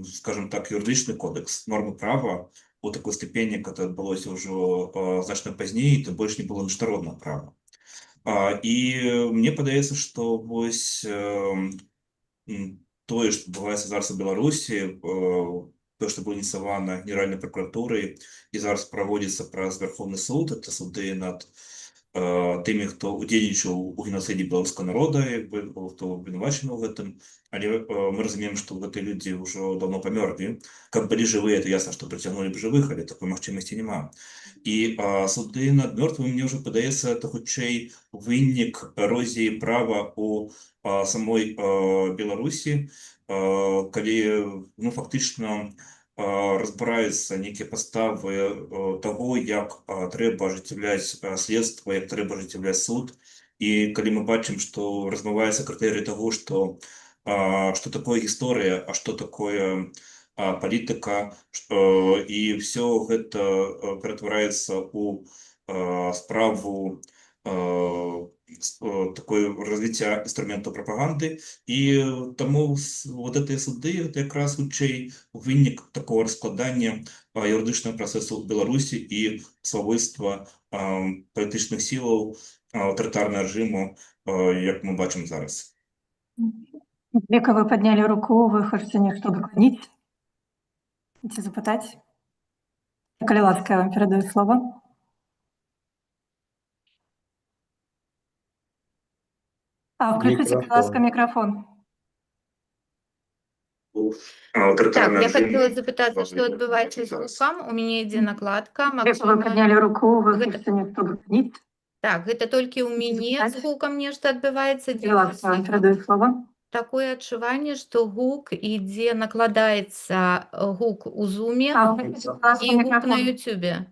скажем так, юридичны кодекс, нормы права у такой ступені, каб адбылося ўжо значна пазней, тым больш не было міжнароднага права. І мне падаецца, што вось тое, што адбываецца зараз у Беларусі, то, што было ініцыявана Генеральнай пракуратурай і зараз праводзіцца праз Верховны суд, это суды над тымі, хто удзельнічаў у геноцыдзе беларускага народа, як бы, хто абвінавачаны ў гэтым. Але мы разумеем, што гэтыя людзі ўжо даўно памёрлі. Каб былі жывыя, то ясна, што прыцягнулі б жывых, але такой магчымасці няма. І суды над мёртвымі, мне ўжо падаецца, это хутчэй вынік эрозіі права у самой Беларусі, калі фактычна разбіраюцца нейкія паставы таго, як трэба ажыццяўляць следства, як трэба ажыццяўляць суд. І калі мы бачым, што размываецца крытэрый таго, што такое гісторыя, а што такое палітыка, і ўсё гэта ператвараецца ў справу такое развіцця інструментаў прапаганды. І таму вот гэтыя суды гэта якраз хутчэй вынік такого раскладання юрыдычнага працэсу ў Беларусі і свавольства палітычных сілаў аўтарытарнага рэжыму, як мы бачым зараз. Века, вы подняли руку, вы хочете нечто дополнить? Хотите запытать? Калі ласка, я вам передаю слово. Включите, будь ласка, микрофон. Так, я хотела запытаться, что отбываецца з гукам. У мяне ідзе накладка. Вы подняли руку, вы хочете нечто дополнить? Так, гэта толькі ў мяне з гукам нешта адбываецца. Калі ласка, я вам передаю слово. Такое адчуванне, што гук ідзе, накладаецца гук у зуме і гук на ютубе.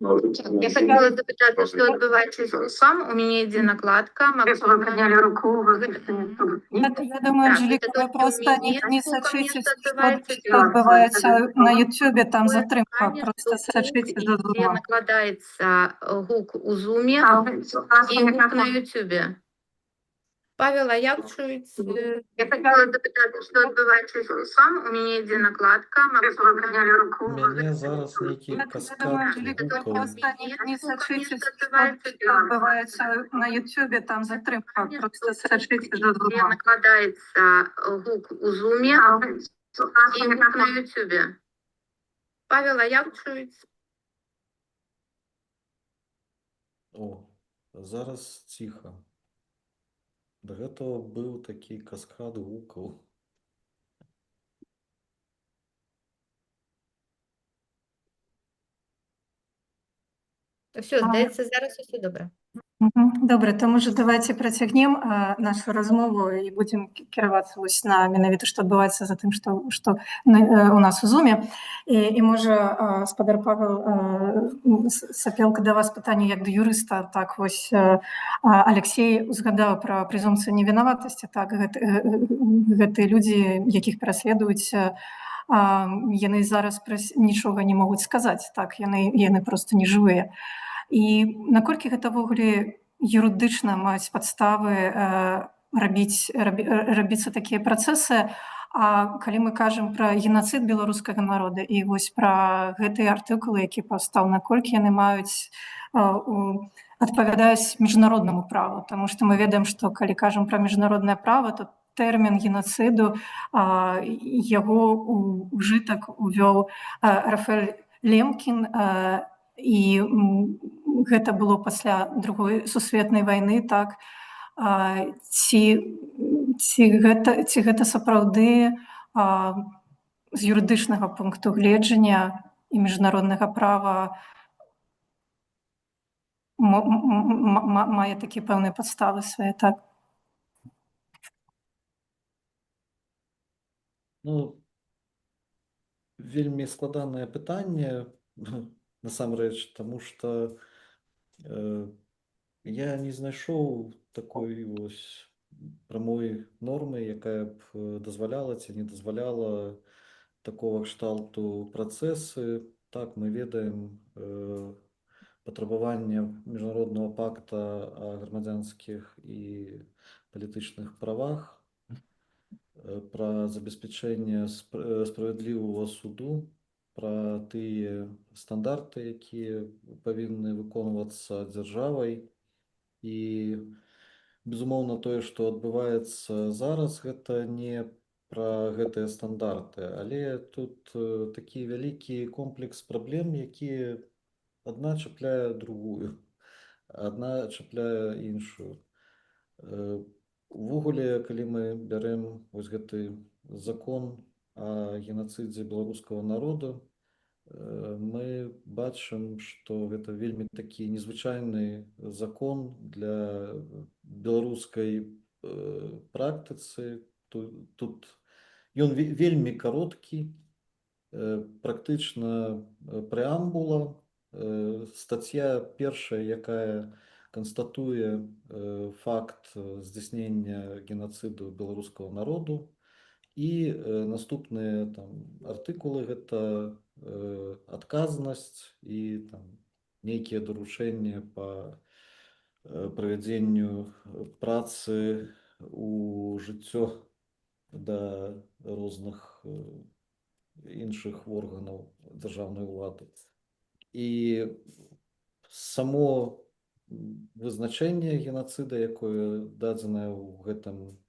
Я хотела запытаться, что отбываецца з гукам. У мяне ідзе накладка. Вы подняли руку, вы хочете нечто дополнить? Я думаю, Анжеліка, ви просто не сочите, що відбувається на ютубі, там затримка, просто сочите до зума. Накладається гук у зумі і гук на ютубі. Павел, а як чується? Я хотела запитати, що відбувається з гуком. У мене йде накладка. Ви підняли руку. У мене зараз некий каскад Анжеліка, гуков. просто не сочите, що відбувається на ютубі, там затримка, просто сочите до зума. Накладається гук у зумі і гук на ютубі. Павел, а як чується? О, зараз ціха. До гэтага быў такі каскад гукаў. Все, здається, зараз усе добре. Добре, то може давайте працягнем нашу размову і будзем кіравацца вось на менавіта што адбываецца за тым, што у нас у зуме. І можа спадар Павел Сапелка, да вас пытанне як да юрыста. Так вось Алексей узгадаў пра прэзумпцыю невінаватасці. Так, гэтыя людзі, якіх пераследуюць, яны зараз нічога не могуць сказаць. Так, яны проста не жывыя. І наколькі гэта ўвогуле юрыдычна маюць падставы рабіцца такія працэсы, а калі мы кажам пра геноцид беларускага народа і вось пра гэтыя артыкулы, які паўстаў, наколькі яны маюць адпавядаюць міжнароднаму праву, таму што мы ведаем, што калі кажам пра міжнароднае права, то тэрмін геноциду яго ўжытак увёў Рафаэль Лемкін, і гэта было пасля Другой сусветнай вайны. Так, ці гэта сапраўды з юрыдычнага пункту гледжання і міжнароднага права мае такія пэўныя падставы свае? Так, Ну, вельмі складанае пытанне, насамрэч, таму што я не знайшоў такой вось прамой нормы, якая б дазваляла ці не дазваляла такого кшталту працэсы. Так, мы ведаем патрабаванне міжнароднага пакта о грамадзянскіх і палітычных правах. пра забеспячэнне справядлівага суду, пра тыя стандарты, якія павінны выконвацца дзяржавай. І, безумоўна, тое, што адбываецца зараз, гэта не пра гэтыя стандарты, але тут такі вялікі комплекс праблем, якія адна чапляе другую, адна чапляе іншую. Увогуле, калі мы бярэм вось гэты закон о генацыдзе беларускага народу, мы бачым, што гэта вельмі такі незвычайны закон для беларускай практыцы. Тут ён вельмі кароткі, практычна прэамбула, статья першая, якая канстатуе факт здзяйснення генацыду беларускага народу, і наступныя там артыкулы гэта адказнасць і там нейкія даручэнні па правядзенню працы у жыццё да розных іншых органаў дзяржаўнай улады. І само вызначэнне генацыда, якое дадзенае ў гэтым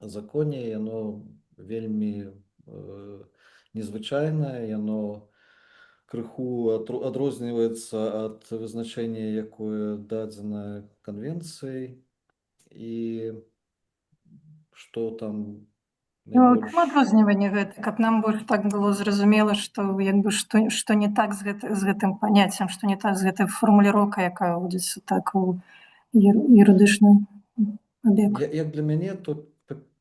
законе, яно вельмі незвычайнае, яно крыху адрозніваецца ад вызначэння, якое дадзена канвенцыяй. І што там Ну, чым адрозніванне гэта, каб нам больш так было зразумела, што як бы што не так з гэтым паняццем, што не так з гэтай фармуліроўкай, якая ўводзіцца так у юрыдычны абег. Як для мяне, то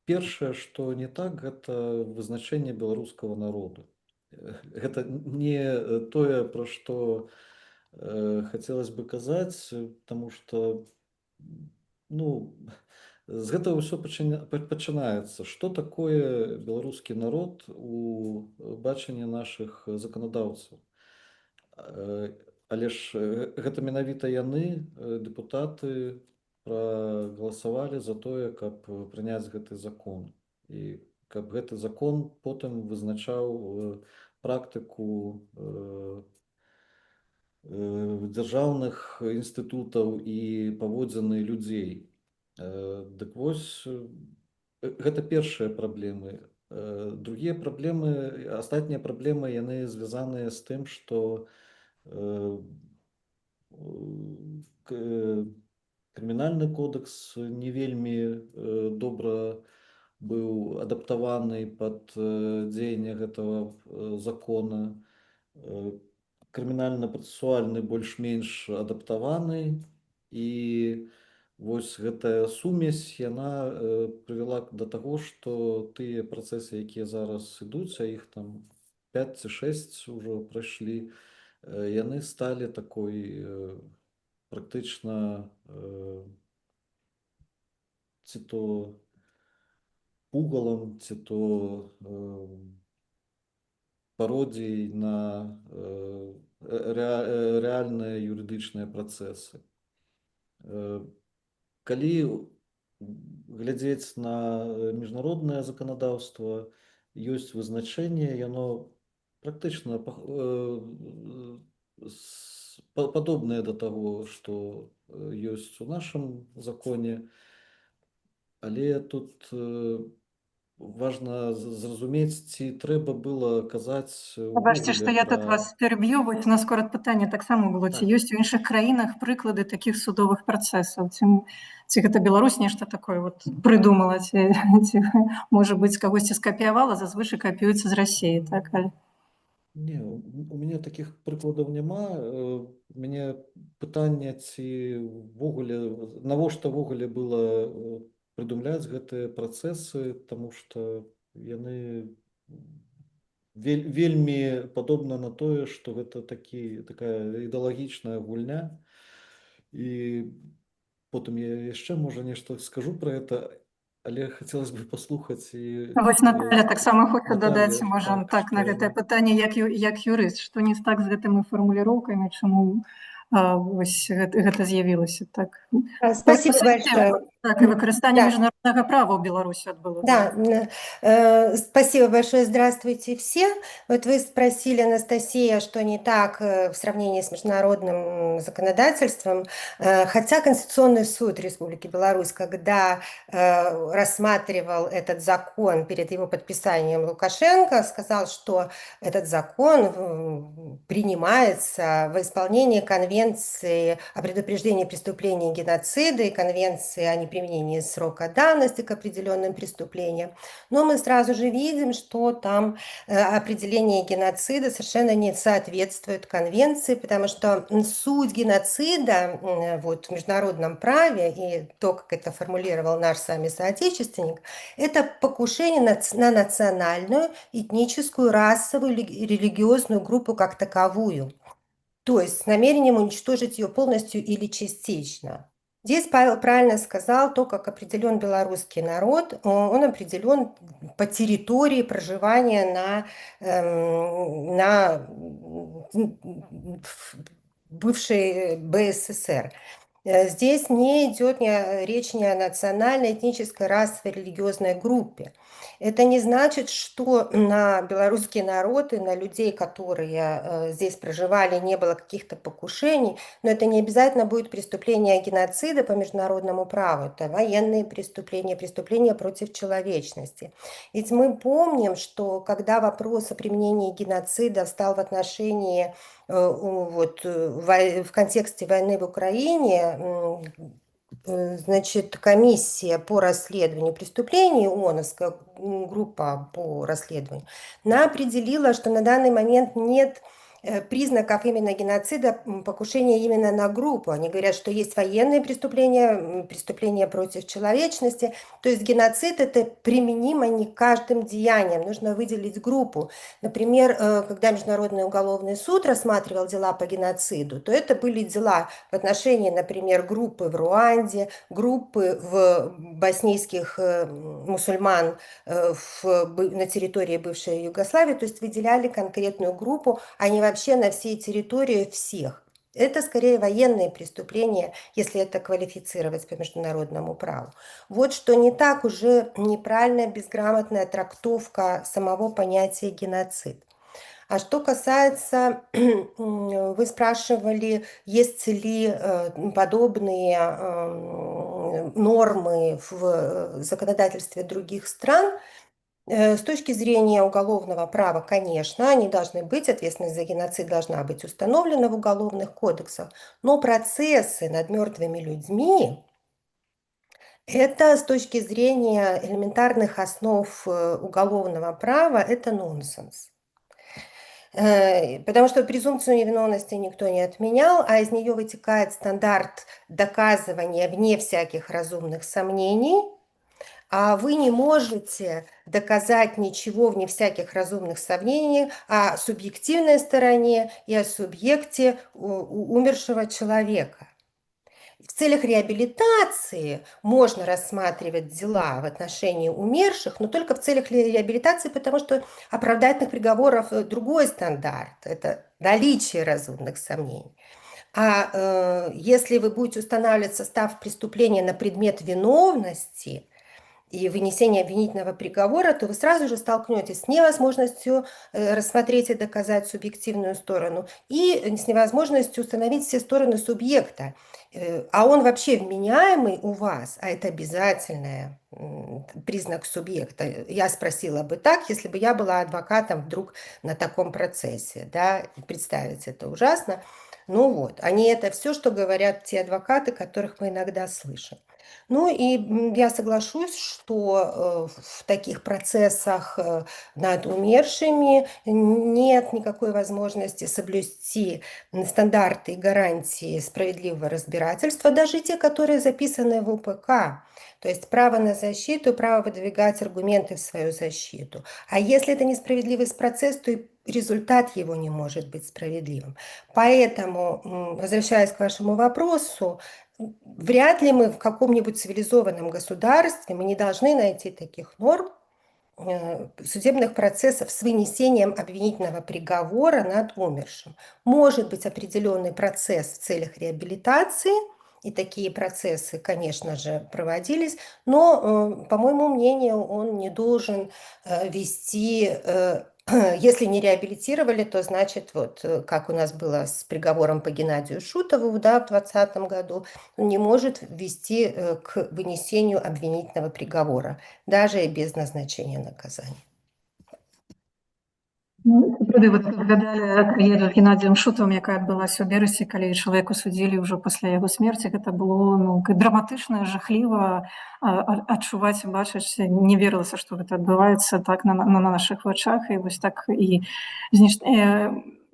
першае, што не так, гэта вызначэнне беларускага народу. Гэта не тое, пра што хацелось бы казаць, таму што з гэтага ўсё пачынаецца. Што такое беларускі народ у бачанні нашых заканадаўцаў? Але ж гэта менавіта яны, дэпутаты, прагаласавалі за тое, каб прыняць гэты закон. І каб гэты закон потым вызначаў практыку дзяржаўных інстытутаў і паводзіны людзей. Дык вось, гэта першыя праблемы. Другія праблемы, астатнія праблемы, яны звязаныя з тым, што крымінальны кодекс не вельмі добра быў адаптаваны пад дзеянне гэтага закона. Крымінальна-працэсуальны больш-менш адаптаваны, і вось гэтая сумесь, яна прывяла да таго, што тыя працэсы, якія зараз ідуць, а іх там 5 ці 6 ужо прайшлі, яны сталі такой практычна ці то пугалам, ці то пародіяй на рэальныя юрыдычныя працэсы. Калі глядзець на міжнароднае заканадаўства, ёсць вызначэнне, яно практычна падобнае да таго, што ёсць у нашым законе, але тут важна зразумець, ці трэба было казаць Пабачце, што я тут вас пераб'ю, вось у нас корот пытання таксама было, ці ёсць у іншых краінах прыклады такіх судовых працэсаў, ці гэта Беларусь нешта такое вот прыдумала, ці можа быць кагосьці скапіявала, зазвычай капіюецца з Расіі, так? Не, у мяне такіх прыкладаў няма. У мяне пытанне, ці навошта ввогуле было прыдумляць гэтыя працэсы, таму што яны вельмі падобна на тое, што гэта такая ідэалагічная гульня. І потым я яшчэ, можа, нешта скажу пра гэта, але хацелось бы паслухаць і... Вось Наталя таксама хоча дадаць, можа, так, на гэтае пытанне, як юрыст, што не так з гэтымі фармуліроўкамі, чаму вось гэта з'явілася так. Спасибо большое. Так, і використання Да. міжнародного права у Беларуси отбылось. Да, спасибо большое, здравствуйте все. Вот вы спросили, Анастасия, что не так в сравнении с международным законодательством, хотя Конституционный суд Республики Беларусь, когда рассматривал этот закон перед его подписанием Лукашенко, сказал, что этот закон принимается в исполнении Конвенции о предупреждении преступлений и геноцида и Конвенции о неприменении срока давности к определенным преступлениям. Но мы сразу же видим, что там определение геноцида совершенно не соответствует Конвенции, потому что суть геноцида вот, в международном праве и то, как это формулировал наш с вами соотечественник, это покушение на национальную, этническую, расовую, религиозную группу как таковую. То есть с намерением уничтожить ее полностью или частично. Здесь Павел правильно сказал, то, как определен белорусский народ, он определен по территории проживания на бывшей БССР. Здесь не идет речь ни о национальной, этнической, расовой, религиозной группе. Это не значит, что на белорусский народ и на людей, которые здесь проживали, не было каких-то покушений, но это не обязательно будет преступление геноцида по международному праву. Это военные преступления, преступления против человечности. Ведь мы помним, что когда вопрос о применении геноцида встал в отношении в контексте войны в Украине, значит, комиссия по расследованию преступлений, ООНовская группа по расследованию, она определила, что на данный момент нет признаков именно геноцида, покушения именно на группу. Они говорят, что есть военные преступления, преступления против человечности. То есть геноцид это применимо не каждым деянием. Нужно выделить группу. Например, когда Международный уголовный суд рассматривал дела по геноциду, то это были дела в отношении, например, группы в Руанде, группы в боснийских мусульман на территории бывшей Югославии. То есть выделяли конкретную группу, а не вообще на всей территории всех. Это скорее военные преступления, если это квалифицировать по международному праву. Вот что не так уже неправильная, безграмотная трактовка самого понятия геноцид. А что касается, вы спрашивали, есть ли подобные нормы в законодательстве других стран. С точки зрения уголовного права, конечно, они должны быть, ответственность за геноцид должна быть установлена в уголовных кодексах, но процессы над мертвыми людьми – это с точки зрения элементарных основ уголовного права, это нонсенс. Потому что презумпцию невиновности никто не отменял, а из нее вытекает стандарт доказывания вне всяких разумных сомнений. А вы не можете доказать ничего вне всяких разумных сомнений о субъективной стороне и о субъекте умершего человека. В целях реабилитации можно рассматривать дела в отношении умерших, но только в целях реабилитации, потому что оправдательных приговоров другой стандарт – это наличие разумных сомнений. А если вы будете устанавливать состав преступления на предмет виновности и вынесения обвинительного приговора, то вы сразу же столкнетесь с невозможностью рассмотреть и доказать субъективную сторону и с невозможностью установить все стороны субъекта. А он вообще вменяемый у вас, а это обязательный признак субъекта. Я спросила бы так, если бы я была адвокатом вдруг на таком процессе. Да? Представить это ужасно. Ну вот, они это все, что говорят те адвокаты, которых мы иногда слышим. Ну и я соглашусь, что в таких процессах над умершими нет никакой возможности соблюсти стандарты и гарантии справедливого разбирательства, даже те, которые записаны в УПК. То есть право на защиту, право выдвигать аргументы в свою защиту. А если это несправедливый процесс, то и результат его не может быть справедливым. Поэтому, возвращаясь к вашему вопросу, вряд ли мы в каком-нибудь цивилизованном государстве, мы не должны найти таких норм судебных процессов с вынесением обвинительного приговора над умершим. Может быть определенный процесс в целях реабилитации, и такие процессы, конечно же, проводились, но, по моему мнению, он не должен вести, если не реабилитировали, то значит, вот как у нас было с приговором по Геннадию Шутову, да, в 2020 году, он не может вести к вынесению обвинительного приговора, даже и без назначения наказания. Ну, сапраўды, вот згадалі трагедыю з Геннадзіем Шутавым, якая адбылася ў берасе, калі чалавеку судзілі ўжо пасля яго смерці. Гэта было, ну, драматычна, жахліва адчуваць і бачыць. Не верылася, што гэта адбываецца так на нашых вачах, і вось так і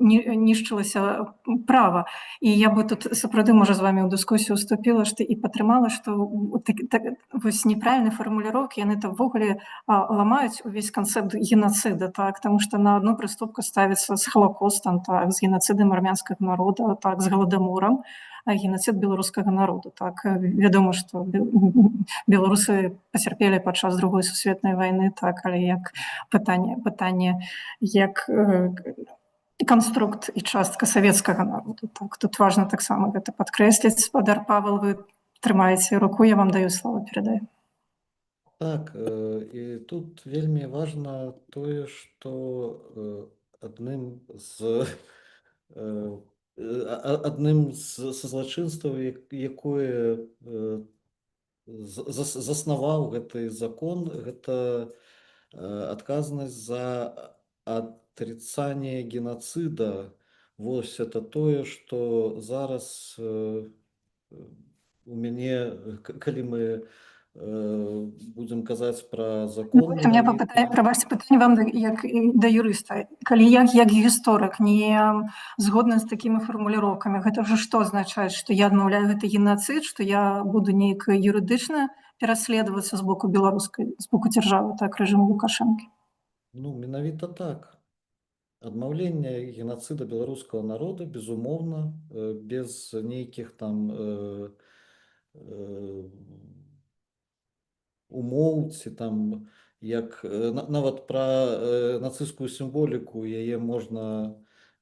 нішчылася права. І я бы тут сапраўды, можа, з вамі ў дыскусію ўступіла і падтрымала, што вось неправільныя фармуліроўкі, яны там увогуле ламаюць увесь канцэпт геноцида, так, таму што на одну прыступку ставіцца з Халакостам, так, з геноцидам армянскага народа, так, з галадаморам, а геноцид беларускага народу, так. Вядома, што беларусы пацярпелі падчас Другой сусветнай вайны, так, але як пытанне як канструкт і частка савецкага народу, так. Тут важна таксама гэта падкрэсліць. Спадар Павел, вы трымаеце руку, я вам даю слово, перадаю. Так, і тут вельмі важна тое, што адным з злачынстваў, якое заснаваў гэты закон, гэта адказнасць за отрицание геноцида. Вось это тое, што зараз у мяне, калі мы будем казаць пра закон, У меня пробачце пытанне вам як да юрыста. Калі як гісторык не згодна з такімі фармуліроўкамі, гэта ўжо што азначае, што я адмаўляю гэты геноцид, што я буду неяк юрыдычна пераследавацца з боку беларускай, з боку дзяржавы, так, рэжыму Лукашэнкі? Ну, менавіта так. Адмаўленне геноцида беларускага народа, безумоўна, без нейкіх там умоў ці там, як нават пра нацысцкую сімволіку, яе можна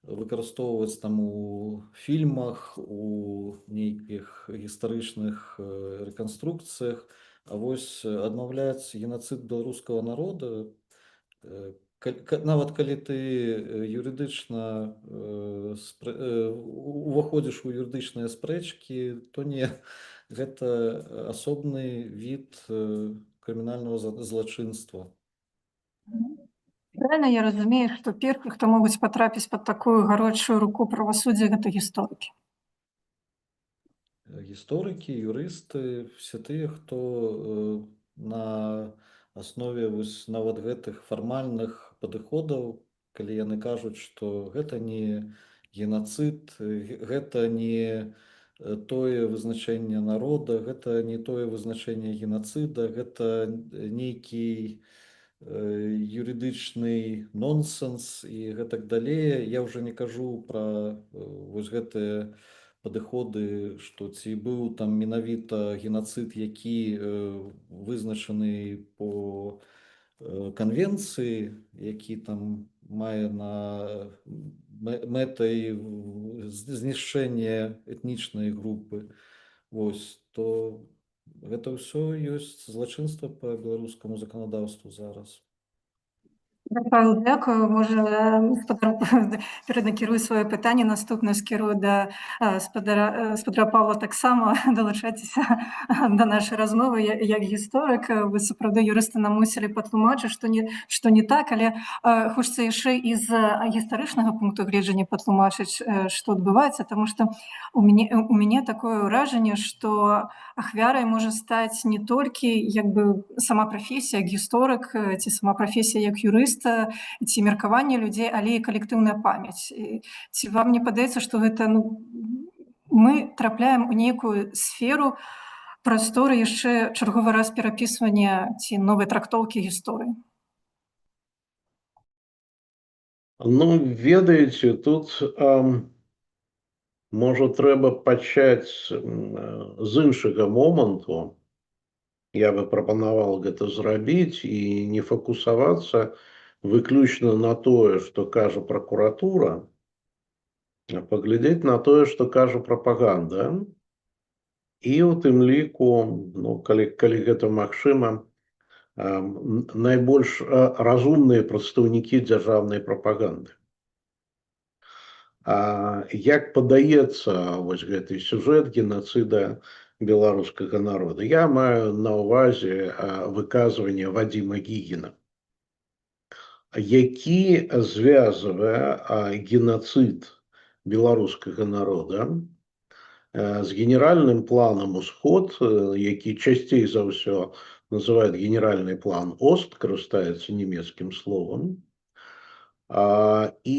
выкарыстоўваць там у фільмах, у нейкіх гістарычных рэканструкцыях, а вось адмаўляць геноцид беларускага народа, нават калі ты юрыдычна уваходзіш у юрыдычныя спрэчкі, то не, гэта асобны від крымінальнага злачынства. Правильно я разумею, што першых, хто могуць патрапіць пад такую гарачую руку правасуддзя, гэта гісторыкі? Гісторыкі, юрысты, все тыя, хто на аснове нават гэтых фармальных падыходаў, калі яны кажуць, што гэта не геноцид, гэта не тое вызначэнне народа, гэта не тое вызначэнне геноцида, гэта нейкі юрыдычны нонсенс і гэтак далей. Я ўжо не кажу пра вось гэтыя падыходы, што ці быў там менавіта геноцид, які вызначаны по канвенцыі, які там мае на мэтай знішчэнне этнічнай групы. Вось, то гэта ўсё ёсць злачынства па беларускаму заканадаўству зараз. Павел, дякую. Можа, перанакірую сваё пытанне, наступнае скірую да спадара Павла таксама. Далучайцеся да нашай размовы як гісторык. Вы сапраўды юрысты нам мусілі патлумачыць, што не так, але хочацца яшчэ і з гістарычнага пункту гледжання патлумачыць, што адбываецца, таму што у мяне такое ўражанне, што ахвярай можа стаць не толькі як бы сама прафесія як гісторык ці сама прафесія як юрыст, ці меркаванне людзей, але і калектыўная памяць. Ці вам не падаецца, што гэта, мы трапляем у нейкую сферу прасторы яшчэ чарговы раз перапісвання ці новай трактоўкі гісторыі? Ну, ведаеце, тут можа трэба пачаць з іншага моманту. Я бы прапанаваў гэта зрабіць і не фокусавацца выключна на тое, што кажа пракуратура, а паглядзець на тое, што кажа прапаганда. І у тым ліку, ну, калі гэта магчыма, найбольш разумныя прадстаўнікі дзяржаўнай прапаганды. Як падаецца вось гэты сюжэт генацыда беларускага народа? Я маю на ўвазе выказванне Вадзіма Гігіна, які звязвае генацыд беларускага народа з генеральным планам «Усход», які часцей за ўсё называют генеральный план «Ост», карыстаецца нямецкім словам. І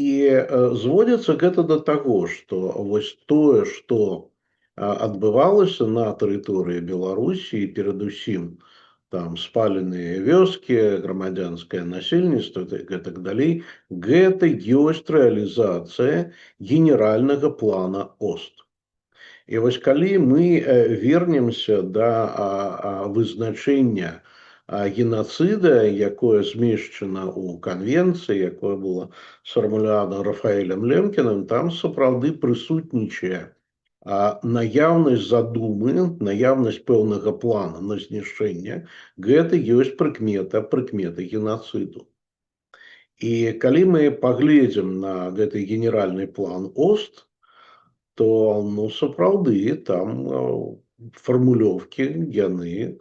зводзіцца гэта да таго, што вось тое, што адбывалася на тэрыторыі Беларусі, перадусім там спаленыя вёскі, грамадзянскае насельніцтва і гэтак далей, гэта ёсць рэалізацыя генеральнага плана «Ост». І вось калі мы вернемся да вызначэння генацыда, якое змешчана ў канвенцыі, якое было сфармулявана Рафаэлем Лемкіным, там сапраўды прысутнічае наяўнасць задумы, наяўнасць пэўнага плана на знішчэнне. Гэта ёсць прыкмета генацыду. І калі мы паглядзім на гэты генеральны план «Ост», то, ну, сапраўды, там фармулёўкі, яны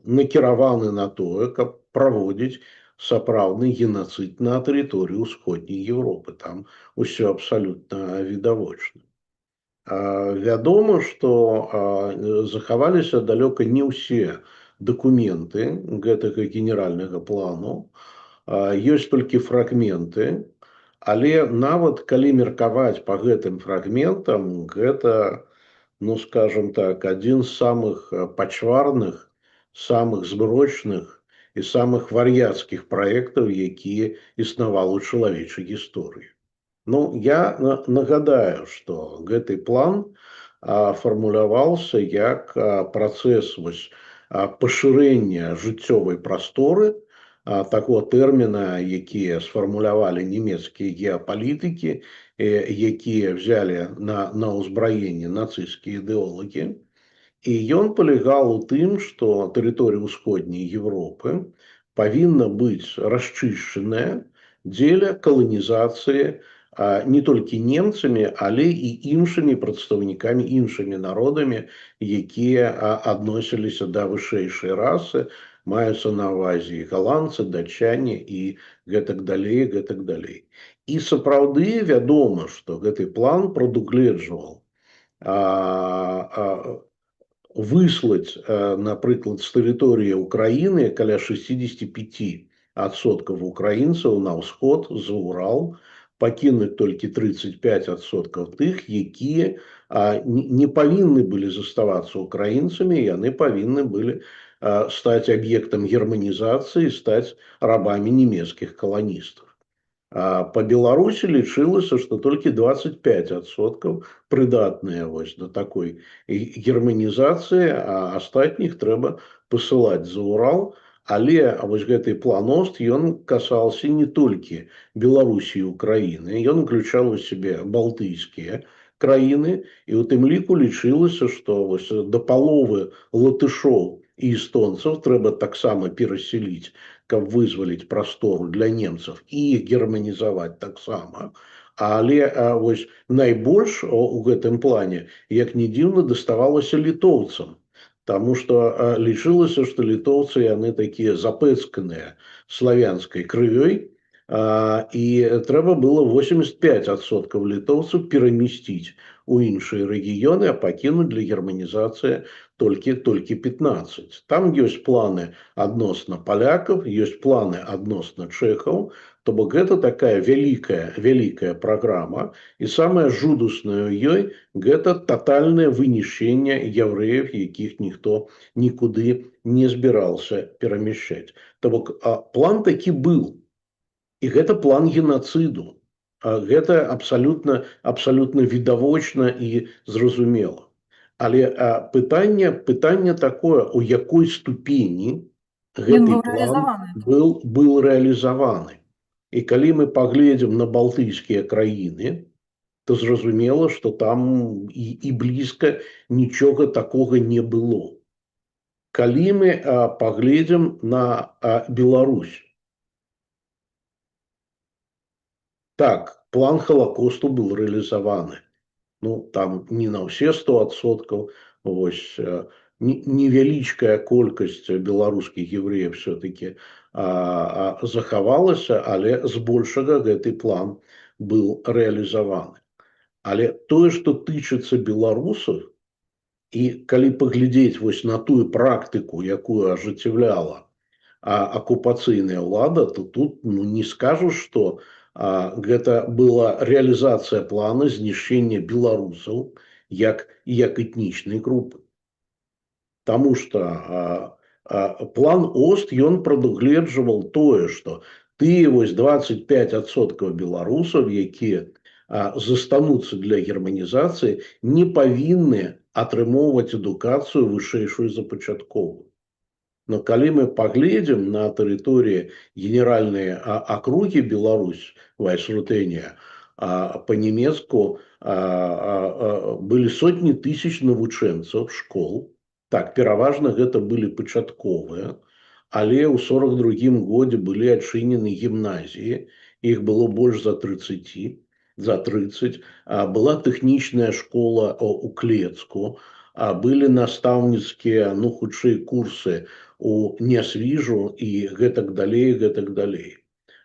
накіраваны на тое, каб праводзіць сапраўдны генацыд на тэрыторыі ўсходняй Еўропы. Там усё абсалютна відавочна. Вядома, што захаваліся далёка не ўсе дакументы гэтага генеральнага плану, ёсць толькі фрагменты. Але нават калі меркаваць па гэтым фрагментам, гэта, ну, скажем так, адзін з самых пачварных, самых змрочных і самых вар'яцкіх праектаў, які існаваў у чалавечай гісторыі. Ну, я нагадаю, што гэты план фармуляваўся як працэс пашырэння жыццёвай прасторы, такого тэрміна, які сфармулявалі нямецкія геапалітыкі, якія взялі на ўзбраенне нацысцкія ідэолагі. І ён палягаў у тым, што тэрыторыя ўсходняй Еўропы павінна быць расчышчаная дзеля каланізацыі не толькі немцамі, але і іншымі прадстаўнікамі, іншымі народамі, якія адносіліся да вышэйшай расы, маюцца на ўвазе і галандцы, датчане і гэтак далей, гэтак далей. І сапраўды вядома, што гэты план прадугледжваў выслаць, напрыклад, з тэрыторыі Украіны каля 65% украінцаў на ўсход за Урал, пакінуць толькі 35% тых, якія не павінны былі заставацца украінцамі, яны павінны былі стаць аб'ектам германізацыі, стаць рабамі нямецкіх каланістаў. Па Беларусі лічылася, што толькі 25% прыдатныя да такой германізацыі, а астатніх трэба пасылаць за Урал. Але вось гэты план «Ост», ён касаўся не толькі Беларусі і Украіны, ён уключаў у сябе балтыйскія краіны, і у тым ліку лічылася, што да паловы латышоў і эстонцаў трэба таксама перасяліць, каб вызваліць прастору для немцаў і іх германізаваць таксама. Але вось найбольш у гэтым плане, як ні дзіўна, даставалася літоўцам. Таму што лічылася, што літоўцы яны такія запэцканыя славянскай крывёй, і трэба было 85% літоўцаў перамясціць у іншыя рэгіёны, а пакінуць для германізацыі толькі 15%. Там ёсць планы адносна палякаў, ёсць планы адносна чэхаў, то бок гэта такая вялікая праграма, і самае жудаснае ў ёй гэта татальнае вынішчэнне яўрэяў, якіх ніхто нікуды не збіраўся перамяшчаць. То бок план такі быў, і гэта план генацыду. Гэта абсалютна відавочна і зразумела. Але пытанне такое, у якой ступені гэты план быў рэалізаваны. І калі мы паглядзім на балтыйскія краіны, то зразумела, што там і блізка нічога такога не было. Калі мы паглядзім на Беларусь, так, план Халакосту был рэалізаваны. Ну, там не на ўсе 100%, вось, невялічкая колькасць беларускіх евреяў все-таки захавалася, але збольшага гэты план был рэалізаваны. Але тое, што тычыцца беларусаў, і калі паглядзець вось на тую практыку, якую ажыццяўляла акупацыйная ўлада, то тут не скажаш, што гэта была рэалізацыя плана знішчэння беларусаў як этнічнай групы. Таму што план ОСТ ён прадугледжваў тое, што тыя вось 25% беларусаў, якія застануцца для германізацыі, не павінны атрымоўваць адукацыю вышэйшую за пачатковую. Но калі мы паглядзім на тэрыторыі генеральнай акругі Беларусь, Вайсрутэнія, па-нямецку былі сотні тысяч навучэнцаў школ. Так, пераважна гэта былі пачатковыя, але ў 42-м годзе былі адчынены гімназіі, іх было больш за 30. Была тэхнічная школа у Клецку, былі настаўніцкія, хутчэй, курсы у Нясвіжу і гэтак далей.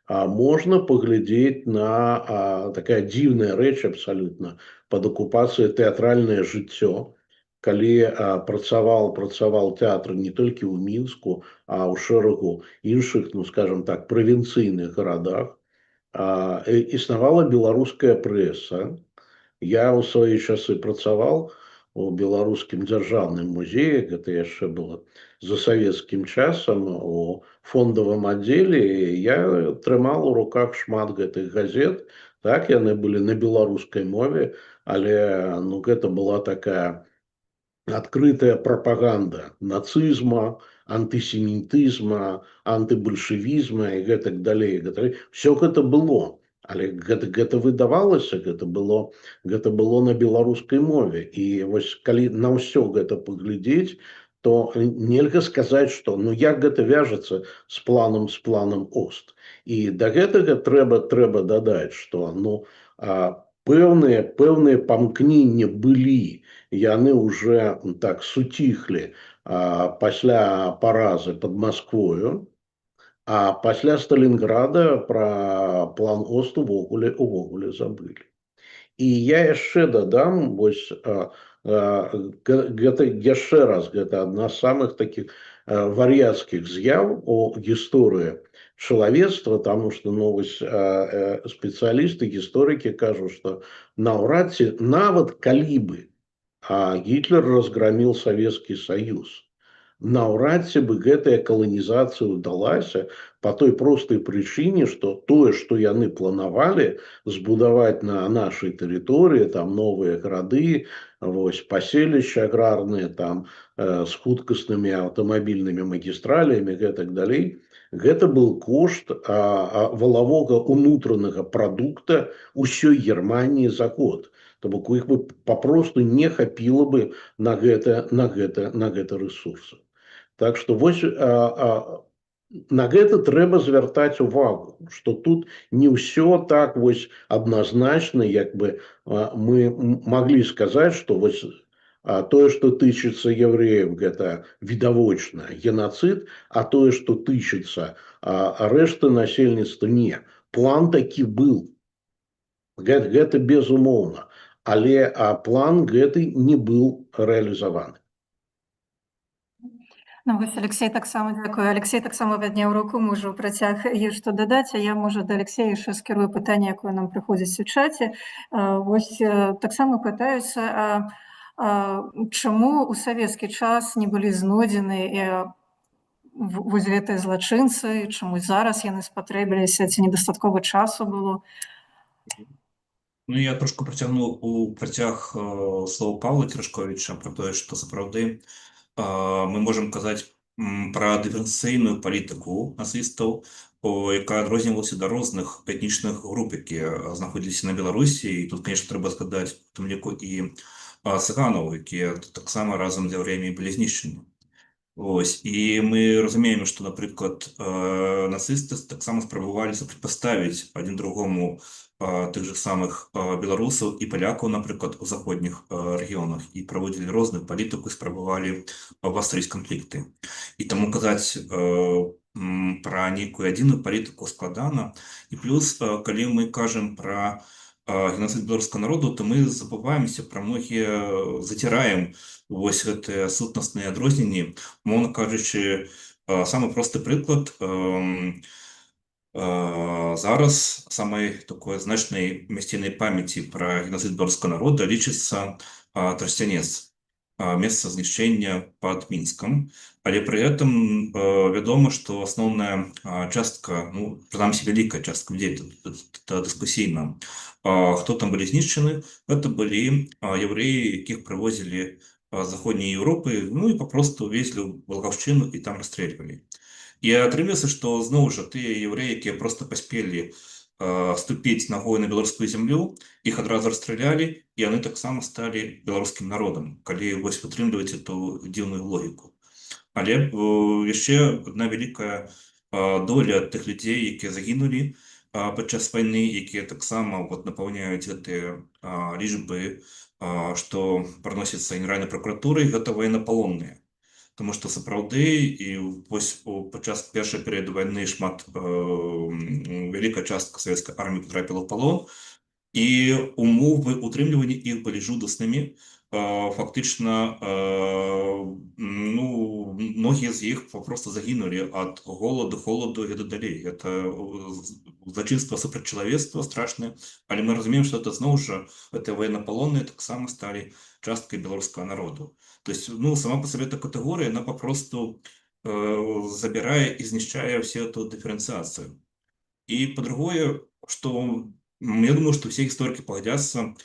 Можна паглядзець на такая дзіўная рэч абсалютна пад акупацыяй тэатральнае жыццё, калі працаваў тэатр не толькі ў Мінску, а ў шэрагу іншых, скажем так, правінцыйных гарадах. Існавала беларуская прэса. Я ў свае часы працаваў у беларускім дзяржаўным музеі, гэта яшчэ было за савецкім часам, у фондавым аддзеле. Я трымаў у руках шмат гэтых газет. Так, яны былі на беларускай мове, але гэта была такая адкрытая прапаганда нацызма, антысемітызма, антыбальшавізма і гэтак далей. Все гэта было, але гэта выдавалася, гэта было на беларускай мове. І вось калі на ўсё гэта паглядзець, то нельга сказаць, што як гэта вяжацца з планам ОСТ. І да гэтага трэба дадаць, што пэўныя памкненні былі, яны уже так суціхлі пасля паразы под Москвою, а пасля Сталінграда пра план ОСТ увогуле забылі. І я яшчэ дадам, вось гэта яшчэ раз, гэта адна з самых такіх вар'яцкіх з'яў у гісторыі чалавецтва, таму што спецыялісты, гісторыкі кажуць, што наўрад ці, нават калі бы Гітлер разгромил Советский Союз, наўрад ці бы гэтая каланізацыя ўдалася по той простай прычыне, што тое, што яны планавалі збудаваць на нашай тэрыторыі, там новыя гарады, вось паселішча аграрныя, там з хуткаснымі аўтамабільнымі магістралями, гэтак далей, гэта был кошт валавога унутранага прадукта ўсёй Германии за год. То бок у іх бы папросту не хапіла бы на гэта рэсурсы. Так што вось на гэта трэба звяртаць увагу, што тут не ўсё так вось адназначна, як бы мы маглі сказаць, што вось тое, што тычыцца евреяў, гэта відавочна геноцид, а тое, што тычыцца рэшты насельніцтва, не. План такі быў. Гэта безумоўна. Але план гэты не быў рэалізаваны. Вось Алексей таксама дзякую. Алексей таксама падняў руку, можа ў працяг ёсць што дадаць, а я, можа, да Алексея яшчэ скірую пытанне, якое нам прыходзіць у чаце. Вось таксама пытаюцца, чаму ў савецкі час не былі знойдзены вось гэтыя злачынцы, чаму зараз яны спатрэбіліся, ці недастаткова часу было? Я трошку працягну у працяг слова Павла Церашковіча про тое, што сапраўды мы можам казаць пра дыферэнцыйную палітыку нацыстаў яка адрознівалася да розных этнічных груп, якія знаходзіліся на Беларусі. І тут, конечно, трэба згадаць у тым ліку і цыганаў, якія таксама разам з яўрэямі былі знішчаны. Ось. І ми розуміємо, що, наприклад, нацисти таксама спробували супрацьпоставити один другому тих же самих білорусів і поляків, наприклад, у заходніх регіонах, і проводили різну політику, спробували обострити конфлікти. І тому казати про некую одну політику складано. І плюс, коли ми кажемо про геноцид белорусского народу, то мы забываемся про многие, затираем вось гэтыя сутнасныя адрозненні. Мовно кажучи, самый просты прыклад, зараз самой такой значной мясцінай памяти про геноцид белорусского народа лічыцца Тростянец, место знішчэння под Минском. Але при этом вядома, что основная частка, ну, принамсі великая частка людей, это дискуссійна, хто там былі знішчаны, это былі евреи, якіх привозили з Заходней Европы, ну и попросту везли в Волговщину и там расстреливали. И атрымліваецца, что зноў жа тыя евреи, якія просто паспелі ступіць ногой на беларускую землю, іх адразу расстралялі, і яны таксама сталі беларускім народам, калі вось вытрымліваць эту дзіўную логіку. Але яшчэ одна вялікая доля тых людзей, якія загінулі падчас вайны, якія таксама вот напаўняюць гэтыя лічбы, што праносяцца генеральнай пракуратурай, гэта военнапалонныя. Тому што сапраўды і вось падчас першага перыяду вайны вялікая частка савецкай арміі потрапіла ў палон, і умовы утрымлівання іх былі жудаснымі. Фактычна, ну, многія з іх просто загінулі ад голаду, холаду і так далей. Это злачынства супраць чалавецтва страшнае, але мы разумеем, што это зноў жа гэтыя военнапалонныя таксама сталі часткай беларускага народу. То есть, ну, сама по себе эта категория, она попросту забирая и знищая всю эту дифференциацию. И по-другое, что я думаю, что все историки погодятся,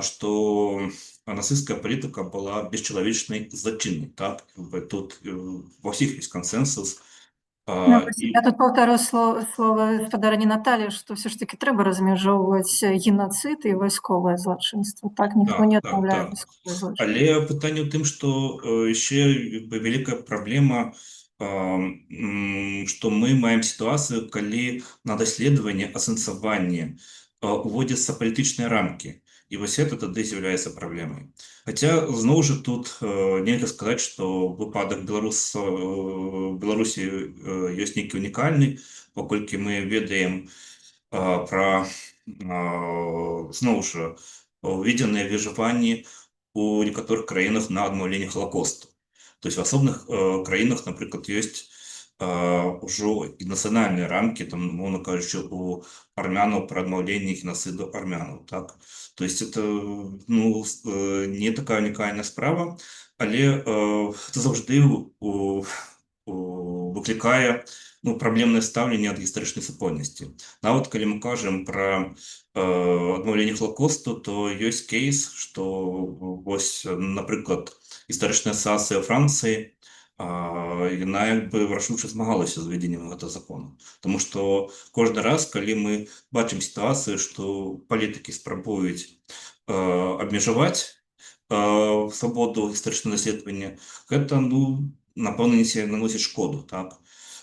что нацистская политика была бесчеловечной злочинной. Так? Тут во всех есть консенсус. Я тут паўтару слова спадарні Наталі, што ўсё ж таки трэба размяжоўваць геноцид і вайсковае злачынства. Так ніхто не адмаўляе вайсковае злачынства. Але пытанне ў тым, што яшчэ вялікая праблема, што мы маем сітуацыю, калі на даследаванне, асэнсаванне уводзяцца палітычныя рамкі. І вось это тады з'яўляецца праблемай. Хаця, зноў жа, тут нельга сказаць, што выпадак Беларусі ёсць нейкі унікальны, паколькі мы ведаем пра, зноў жа, уведзеныя выжыванні у некаторых краінах на адмаўленне Халакосту. То есть в асобных краінах, напрыклад, ёсць ўжо і нацыянальныя рамкі, там, мовна кажучы, у армянаў пра адмаўленне геноциду армянаў, так? То есть это, ну, не такая унікальная справа, але это заўжды выклікае, ну, праблемнае стаўленне ад гістарычнай супольнасці. Нават калі мы кажам пра адмаўленне Халакосту, то ёсць кейс, што вось, напрыклад, гістарычная асацыяцыя Францыі, яна як бы рашуча змагалася з увядзеннем гэтага закону. Тому што кожны раз, калі мы бачым сітуацыю, што палітыкі спрабуюць абмежаваць свабоду гістарычнага даследавання, гэта, ну, напэўна, наносіць шкоду, так?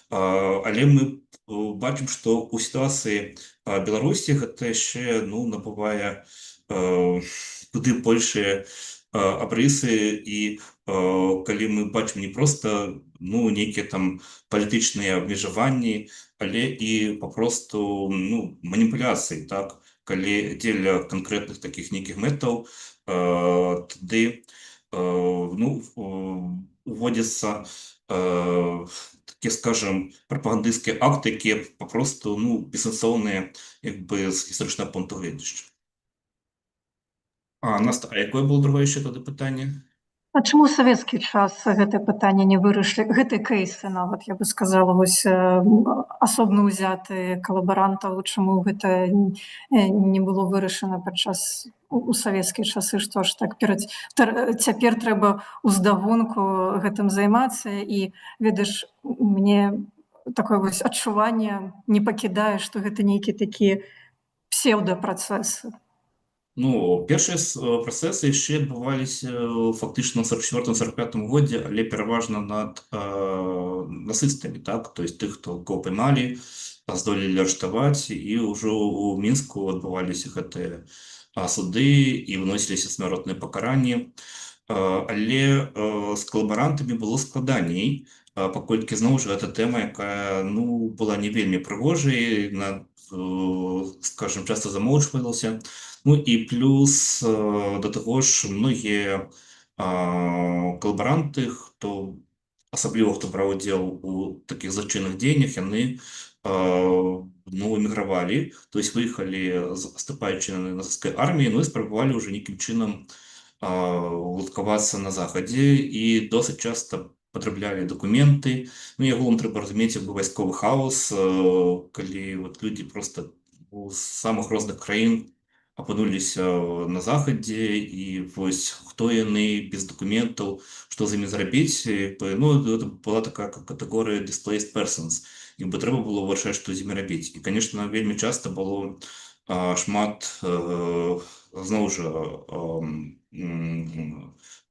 Але мы бачым, што ў сітуацыі Беларусі гэта яшчэ, ну, набывае куды большыя абрысы, і калі мы бачым не просто, ну, нейкія там палітычныя абмежаванні, але і папросту, ну, маніпуляцыі, так? Калі дзеля канкрэтных такіх нейкіх мэтаў тады, ну, уводзяцца такія, скажем, прапагандысцкія акты, якія папросту, ну, бессэнсоўныя, як бы, з гістарычнага пункту гледжання. Наста, а якое было другое яшчэ тады пытанне? А чаму ў савецкі час гэтае пытанне не вырашылі? Гэтыя кейсы нават, я бы сказала, вось асобна ўзятыя калабарантаў, чаму гэта не было вырашана падчас у савецкія часы, што ж так цяпер трэба ўздагонку гэтым займацца. І ведаеш, мне такое вось адчуванне не пакідае, што гэта нейкі такі псеўдапрацэсы? Ну, першыя працэсы яшчэ адбываліся фактычна ў 44-45 годзе, але пераважна над насыльствамі, так? То есть тых, хто кого поймалі, здолелі арыштаваць, і ўжо ў Мінску адбываліся гэтыя суды і выносіліся смяротныя пакаранні. Але з калабарантамі было складаней, паколькі зноў жа гэта тэма, якая ну была не вельмі прыгожай, скажем, часта замоўчвалася. Ну і плюс да таго ж многія калабаранты, хто асабліва хто браў удзел у такіх злачынных дзеяннях, яны ну, эмігравалі, то есть выехалі з адступаючай нацысцкай арміі, ну і спрабавалі ўжо нейкім чынам уладкавацца на захадзе і досыць часта падраблялі дакументы. Ну і агулам трэба разумець, як бы вайсковы хаос, калі вот людзі проста з самых розных краін апынуліся на захадзе, і вось хто яны без дакументаў, што з імі зрабіць, ну, это была такая катэгорыя displaced persons, ім бы трэба было вырашаць, што з імі рабіць. І, конечно, вельмі часта было шмат, зноў жа,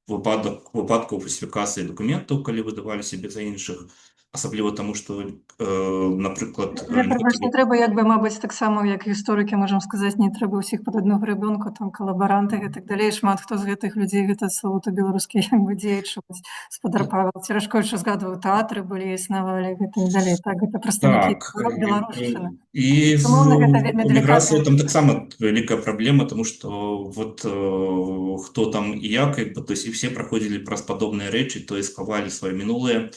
выпадкаў фальсіфікацыі дакументаў, калі выдаваліся без іншых, асабліва таму, што, напрыклад... Не трэба, як бы, мабыць, таксама, як гісторыкі, можам сказаць, не трэба ўсіх пад адну гребенку, там, калабаранты і так далей. Шмат хто з гэтых людзей, гэта славута беларускі, як бы, дзеячы. Спадар Павел Церэшковіч згадваў, тэатры былі, існавалі, гэта і далей. Так, гэта прадстаўнікі беларушчыны. І з эміграцыяй там таксама вялікая праблема, тому што вот хто там і як, як бы, то есть і все праходзілі праз падобныя рэчы, то есть хавалі сваё мінулае,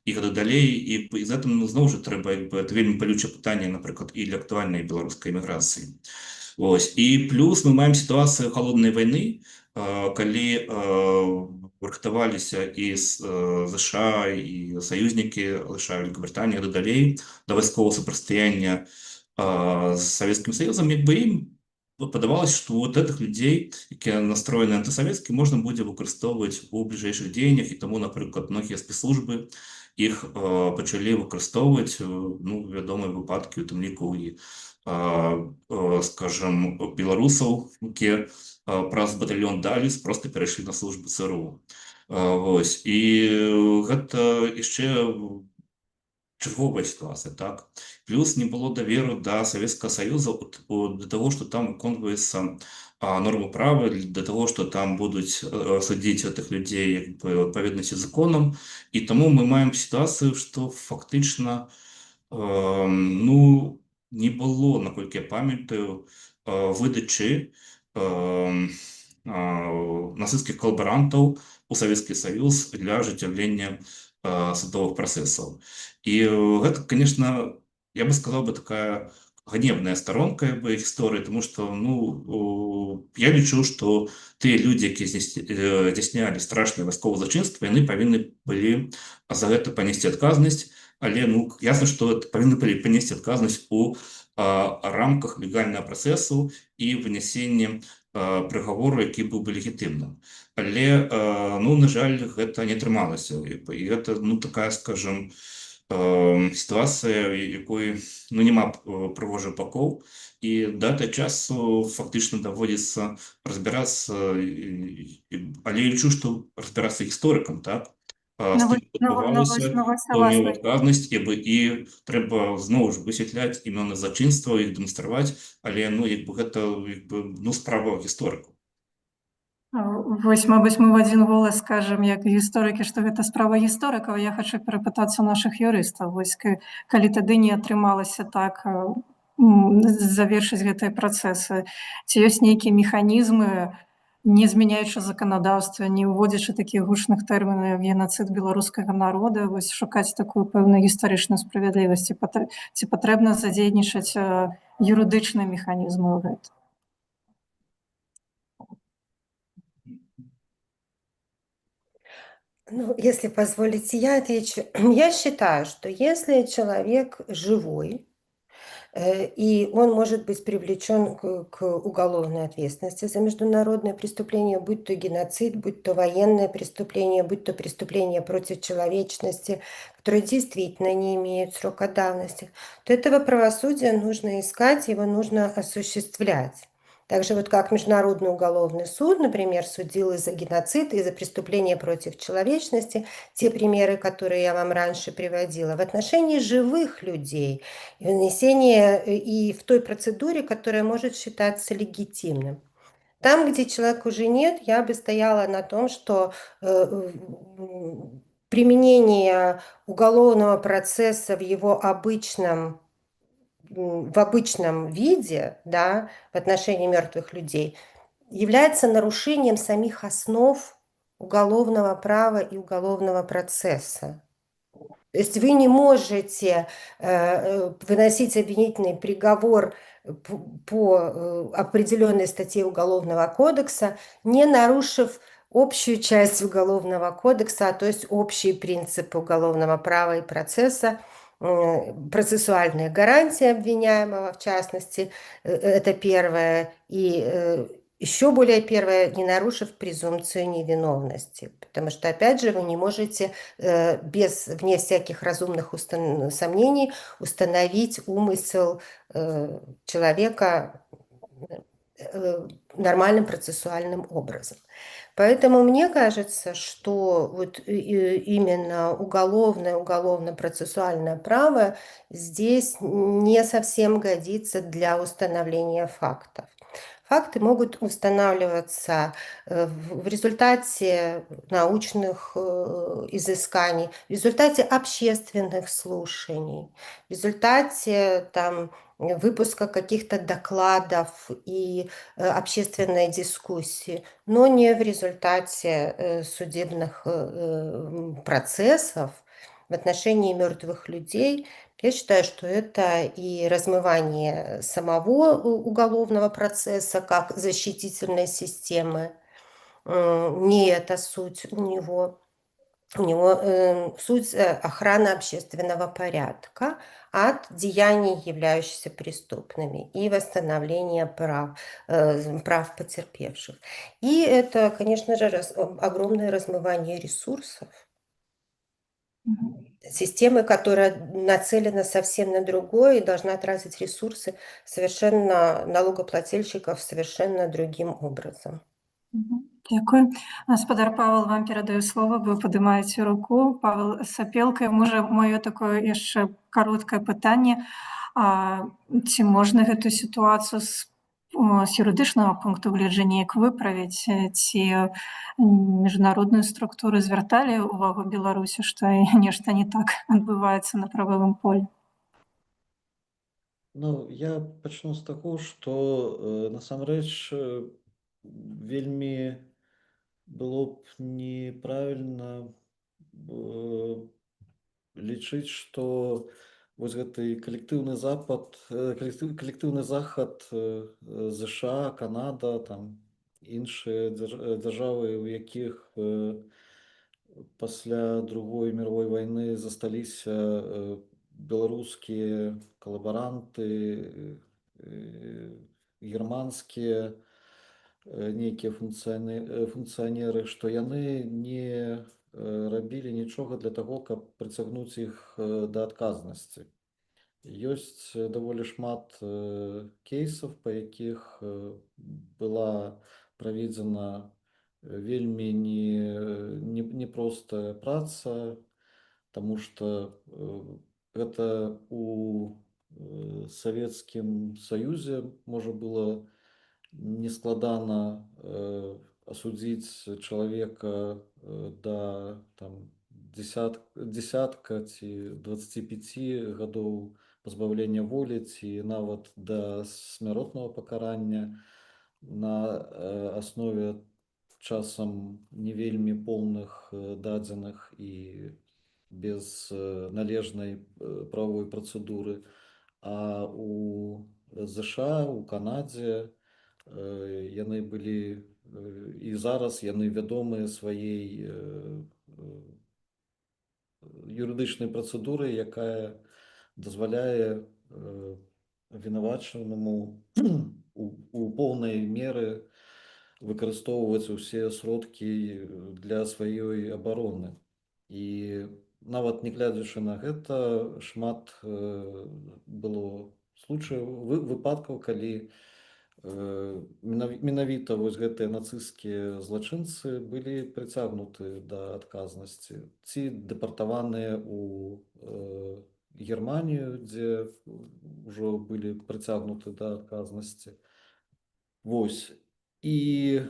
і гэта далей, і з гэтым зноў жа трэба, як бы, это вельмі балючае пытанне, напрыклад, і для актуальнай беларускай эміграцыі. Вось. І плюс мы маем сітуацыю халоднай вайны, калі рыхтаваліся і ЗША, і саюзнікі ЗША, Великабрытанія, і далей, да вайсковага супрацьстаяння з Савецкім Саюзам, як бы ім падавалось, што вот этих людзей, якія настроены антысавецкі, можна будзе выкарыстоўваць у бліжэйшых дзеяннях, і таму, напрыклад, многія спецслужбы іх пачалі выкарыстоўваць, ну, вядомыя выпадкі, у тым ліку і, скажем, беларусаў, якія праз батальён Даліс проста перайшлі на службу ЦРУ. Вось. І гэта яшчэ чарговая сітуацыя, так? Плюс не было даверу да Савецкага Саюза для того, што там выконваецца нормы права, для того, што там будуць судзіць гэтых людзей, як бы, у адпаведнасці з законам. І таму мы маем сітуацыю, што фактычна ну, не было, наколькі я памятаю, выдачы нацысцкіх калабарантаў у Савецкі Саюз для ажыццяўлення судовых працэсаў. І гэта, конечно, я бы сказал бы, такая гневная сторонка, як бы, гісторыі, тому што, ну, я лічу, што тыя людзі, якія здзяйснялі страшнае вайсковае злачынства, яны павінны былі за гэта панесці адказнасць, але, ну, ясна, што павінны былі панесці адказнасць у рамках легальнага працэсу і вынясення прыгавору, які быў бы легітымным. Але, ну, на жаль, гэта не атрымалася. І гэта, ну, такая, скажем, сітуацыя, якой, ну, няма прыгожых бакоў, і да гэтага часу фактычна даводзіцца разбірацца, але я лічу, што разбірацца гісторыкам, так? З тым, што адбывалася, хто меў адказнасць, і трэба зноў ж высвятляць імёны злачынства, іх дэманстраваць, але, ну, як бы, гэта, як бы, ну, справа гісторыкаў. Вось, мабыць, мы ў адзін голас скажам, як гісторыкі, што гэта справа гісторыкаў. Я хачу перапытацца нашых юрыстаў. Вось, калі тады не атрымалася так завершыць гэтыя працэсы, ці ёсць нейкія механізмы, не змяняючы заканадаўства, не ўводзячы такіх гучных тэрмінаў, як генацыд беларускага народа, вось, шукаць такую пэўную гістарычную справядлівасць, ці патрэбна задзейнічаць юрыдычныя механізмы ў гэта? Ну, если позволите, я отвечу. Я считаю, что если человек живой, и он может быть привлечен к уголовной ответственности за международное преступление, будь то геноцид, будь то военное преступление, будь то преступление против человечности, которые действительно не имеют срока давности, то этого правосудия нужно искать, его нужно осуществлять. Так же вот как Международный уголовный суд, например, судил и за геноцид, и за преступления против человечности, те примеры, которые я вам раньше приводила, в отношении живых людей, и внесение и в той процедуре, которая может считаться легитимным. Там, где человека уже нет, я бы стояла на том, что применение уголовного процесса в обычном виде, да, в отношении мертвых людей, является нарушением самих основ уголовного права и уголовного процесса. То есть вы не можете выносить обвинительный приговор по определенной статье Уголовного кодекса, не нарушив общую часть Уголовного кодекса, то есть общие принципы уголовного права и процесса, процессуальные гарантии обвиняемого, в частности, это первое, и еще более первое, не нарушив презумпцию невиновности. Потому что, опять же, вы не можете вне всяких разумных сомнений установить умысел человека нормальным процессуальным образом. Поэтому мне кажется, что вот именно уголовно-процессуальное право здесь не совсем годится для установления фактов. Факты могут устанавливаться в результате научных изысканий, в результате общественных слушаний, в результате выпуска каких-то докладов и общественной дискуссии, но не в результате судебных процессов в отношении мертвых людей. Я считаю, что это и размывание самого уголовного процесса как защитительной системы. Не это суть у него. У него суть охраны общественного порядка от деяний, являющихся преступными, и восстановление прав потерпевших. И это, конечно же, огромное размывание ресурсов. Системы, которая нацелена совсем на другое и должна тратить ресурсы совершенно налогоплательщиков совершенно другим образом. Дякую. Гаспадар Павел, вам перадаю слово, вы падымаеце руку. Павел Сапелка, можа маё такое яшчэ кароткае пытанне. Ці можна гэтую сітуацыю з юрыдычнага пункту гледжання як выправіць? Ці міжнародныя структуры звярталі ўвагу Беларусі, што нешта не так адбываецца на прававым полі? Ну, я пачну з таго, што насамрэч вельмі было б неправільна лічыць, што вось гэты калектыўны захад ЗША, Канада, там іншыя дзяржавы, у якіх пасля другой мировой войны засталіся беларускія калабаранты, германскія нейкія функцыянеры, што яны не рабілі нічога для таго, каб прыцягнуць іх да адказнасці. Ёсць даволі шмат кейсаў, па якіх была праведзена вельмі непростая праца, таму што гэта у Савецкім Саюзе можа было нескладана асудзіць чалавека да дзесятка ці 25 гадоў пазбаўлення волі ці нават да смяротнага пакарання на аснове часам не вельмі поўных дадзеных і без належнай правовой працэдуры. А у ЗША, у Канадзе яны былі і зараз яны вядомыя сваёй юрыдычнай працэдурай, якая дазваляе вінавачанаму у поўнай меры выкарыстоўваць усе сродкі для сваёй абароны. І нават не глядзячы на гэта, шмат было выпадкаў, калі менавіта вось гэтыя нацысцкія злачынцы былі прыцягнуты да адказнасці ці дэпартаваныя ў Германію, дзе ўжо былі прыцягнуты да адказнасці. Вось. І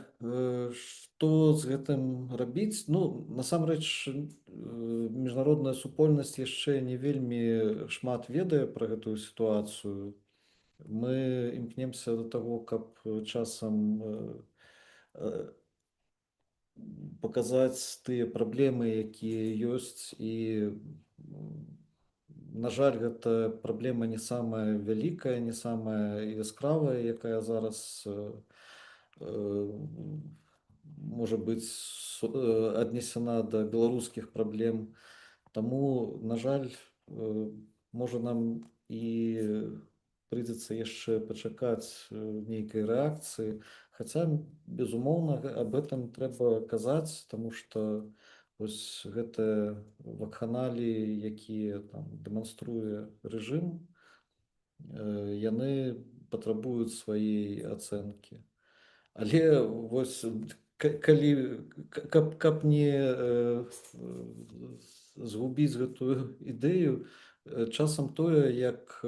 што з гэтым рабіць? Ну, насамрэч, міжнародная супольнасць яшчэ не вельмі шмат ведае пра гэтую сітуацыю. Мы імкнемся да таго, каб часам паказаць тыя праблемы, якія ёсць, і, на жаль, гэта праблема не самая вялікая, не самая яскравая, якая зараз можа быць аднесена да беларускіх праблем. Таму, на жаль, можа нам і прыйдзецца яшчэ пачакаць нейкай рэакцыі, хаця, безумоўна, аб гэтым трэба казаць, таму што вось гэтыя вакханаліі, якія дэманструе рэжым, яны патрабуюць сваей ацэнкі. Але вось каб не згубіць гэтую ідэю, часам тое, як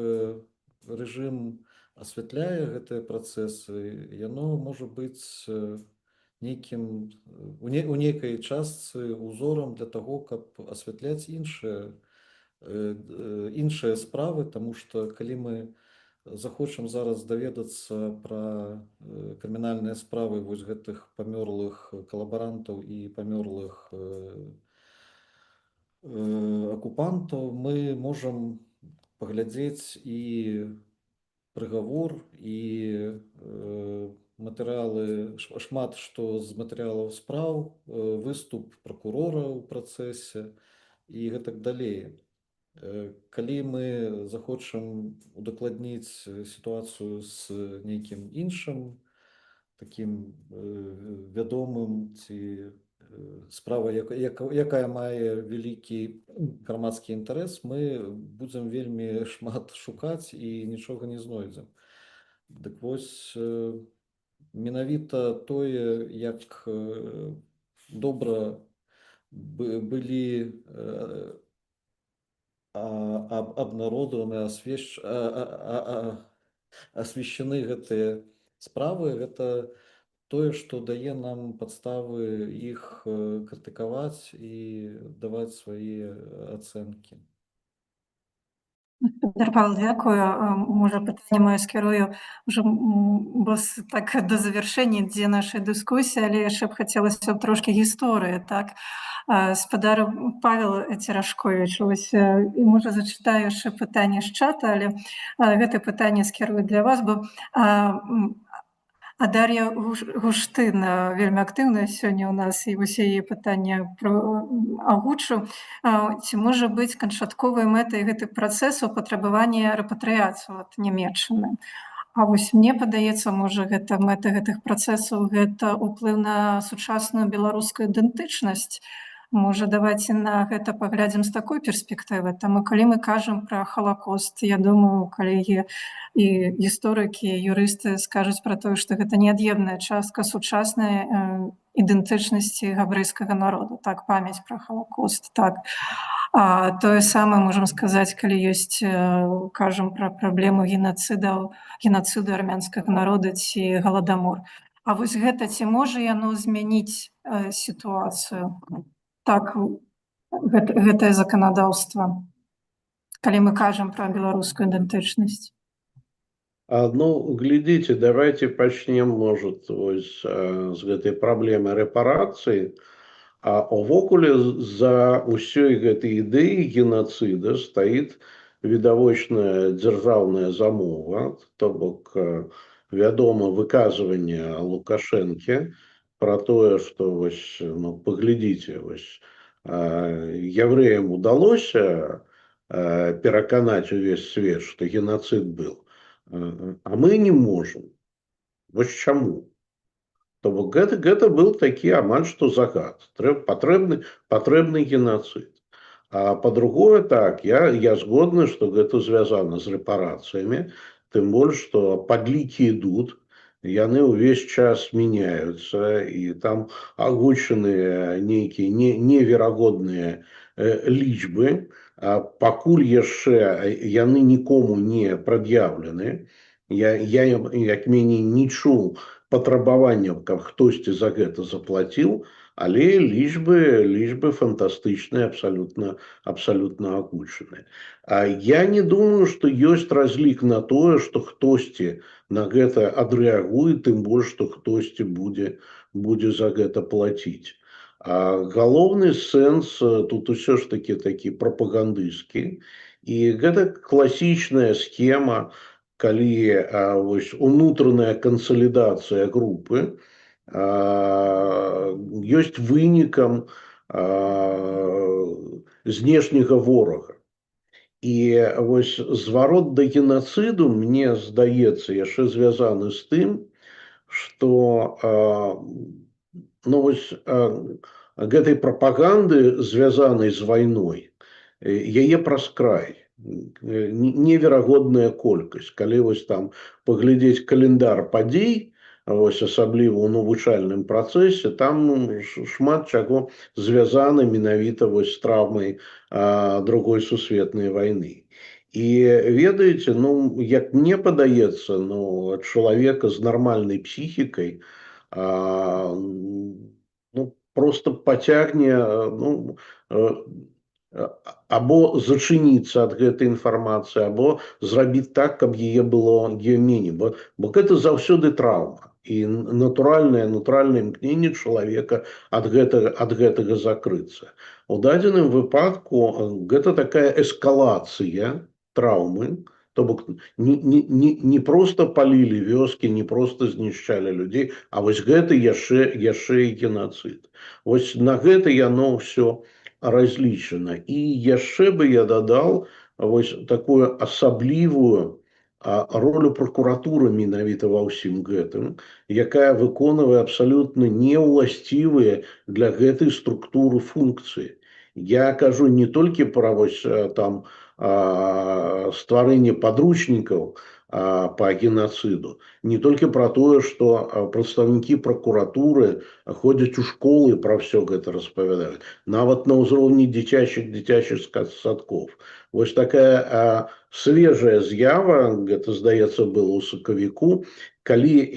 рэжым асвятляе гэтыя працэсы, яно можа быць нейкім у нейкай частцы узорам для таго, каб асвятляць іншыя справы, таму што калі мы захочам зараз даведацца пра крымінальныя справы вось гэтых памёрлых калабарантаў і памёрлых акупантаў, мы можам паглядзець і прыгавор, і матэрыялы, шмат што з матэрыялаў спраў, выступ пракурора ў працэсе і гэтак далей. Калі мы захочам удакладніць сітуацыю з нейкім іншым такім вядомым ці справа, якая мае вялікі грамадскі інтарэс, мы будзем вельмі шмат шукаць і нічога не знойдзем. Дык вось, менавіта тое, як добра былі абнародаваны, асвешчаны гэтыя справы, гэта тое, што дае нам падставы іх крытыкаваць і даваць свае ацэнкі. Гаспадар Павел, дзякую. Можа, пытанне маё скерую ўжо так да завяршэння ідзе нашай дыскусіі, але яшчэ б хацелася трошкі гісторыі, так? Гаспадар Павел Церашковіч, ось, і можа зачытаю яшчэ пытанне з чата, але гэта пытанне скерую для вас, бо Дар'я Гуштын вельмі актыўная сёння ў нас, і вось яе пытанне агучу. Ці можа быць канчатковай мэтай гэтых працэсаў патрабаванне рэпатрыяцыі ад Нямецчыны? А вось мне падаецца, можа, гэта мэта гэтых працэсаў, гэта ўплыў на сучасную беларускую ідэнтычнасць. Можа, давайце на гэта паглядзім з такой перспектывы. Таму, калі мы кажам пра Халакост, я думаю, калегі і гісторыкі, юрысты скажуць пра тое, што гэта неад'емная частка сучаснай ідэнтычнасці габрэйскага народу. Так, памяць пра Халакост, так. Тое самае можам сказаць, калі кажам пра праблему генацыду армянскага народа ці галадамор. А вось гэта ці можа яно змяніць сітуацыю? Так, гэтае заканадаўства, калі мы кажам пра беларускую ідэнтычнасць. Ну, глядите, давайте пачнем, может, з гэтай праблемы рэпарацыі. Увогуле за ўсёй гэтай ідэі генацыда стаіць відавочная дзяржаўная замова, то бок вядома выказванне Лукашэнкі про тое, што вось, паглядзіце, вось яўрэям удалося пераканаць увесь свет, што генацыд быў. а мы не можем. Вось чаму? То бок гэта был такі амаль што загад. Патрэбны геноцид. А по-другое, так, я згодны, што гэта звязана з рэпарацыямі, тым больш, што падлікі ідуць, яны ўвесь час мяняюцца, і там агучаныя нейкія неверагодныя лічбы, а пакуль яшчэ яны нікому не прад'яўлены. Я як меней не чуў патрабаванняў, каб хтосьці за гэта заплаціў, але лічбы фантастычныя, абсалютна агучаныя. А я не думаю, што ёсць разлік на тое, што хтосьці на гэта адрэагуе, тым больш, што хтосьці будзе за гэта плаціць. А галоўны сэнс тут усё ж такі такі прапагандысцкі, і гэта класічная схема, калі вось унутраная кансалідацыя групы ёсць вынікам знешняга ворага. І вось зварот да геноциду, мне здаецца, яшчэ звязаны з тым, што гэтай прапаганды, звязанай з вайной, яе праз край. Неверагодная колькасць. Калі вось там паглядзець календар падзей, вось асабліва ў навучальным працэсе, там шмат чаго звязана менавіта вось з траўмай другой сусветнай вайны. І ведаеце, як мне падаецца, чалавека з нармальнай псіхікай просто пацягне або зачыніцца ад гэтай інфармацыі, або зрабіць так, каб яе было меней. Бо гэта заўсёды траўма. І натуральнае імкненне чалавека ад гэтага закрыцца. У дадзеным выпадку гэта такая эскалацыя траўмы, то бок не проста палілі вёскі, не проста знішчалі людзей, а вось гэта яшчэ і геноцид. Вось на гэта яно ўсё разлічана. І яшчэ бы я дадал вось такую асаблівую ролю прокуратуры менавіта ва ўсім гэтым, якая выконвае абсалютна неўласцівыя для гэтай структуры функцыі. Я кажу не толькі пра вось там стварэнне падручнікаў по геноциду, не толькі пра тое, што прадстаўнікі прокуратуры ходзяць у школы, пра ўсё гэта распавядаюць, нават на ўзроўні дзіцячых садкоў. Вось такая свежая з'ява, гэта, здаецца, было ў сакавіку, калі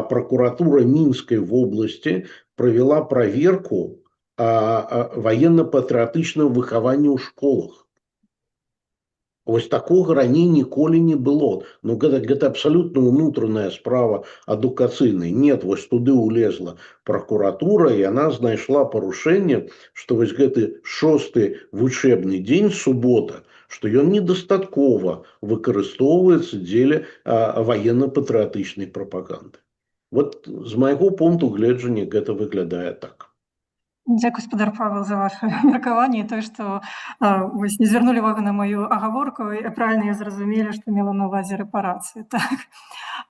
прокуратура Мінскай вобласці правяла праверку военно-патрыятычнага выхавання ў школах. Вось такога раней ніколі не было. Гэта абсалютна ўнутраная справа адукацыйная. Нет, вось туды ўлезла прокуратура, і яна знайшла парушэнне, што вось гэты 6-й вучэбны дзень, субота, што ён недастаткова выкарыстоўваецца дзеля военно-патрыятычнай прапаганды. Вот з майго пункту гледжання гэта выглядае так. Дзякуй, спадар Павел, за ваше меркаванне і тое, што не звярнулі увагу на маю агаворку, і правільна я зразумелі, што мела на ўвазе рэпарацыі. Так.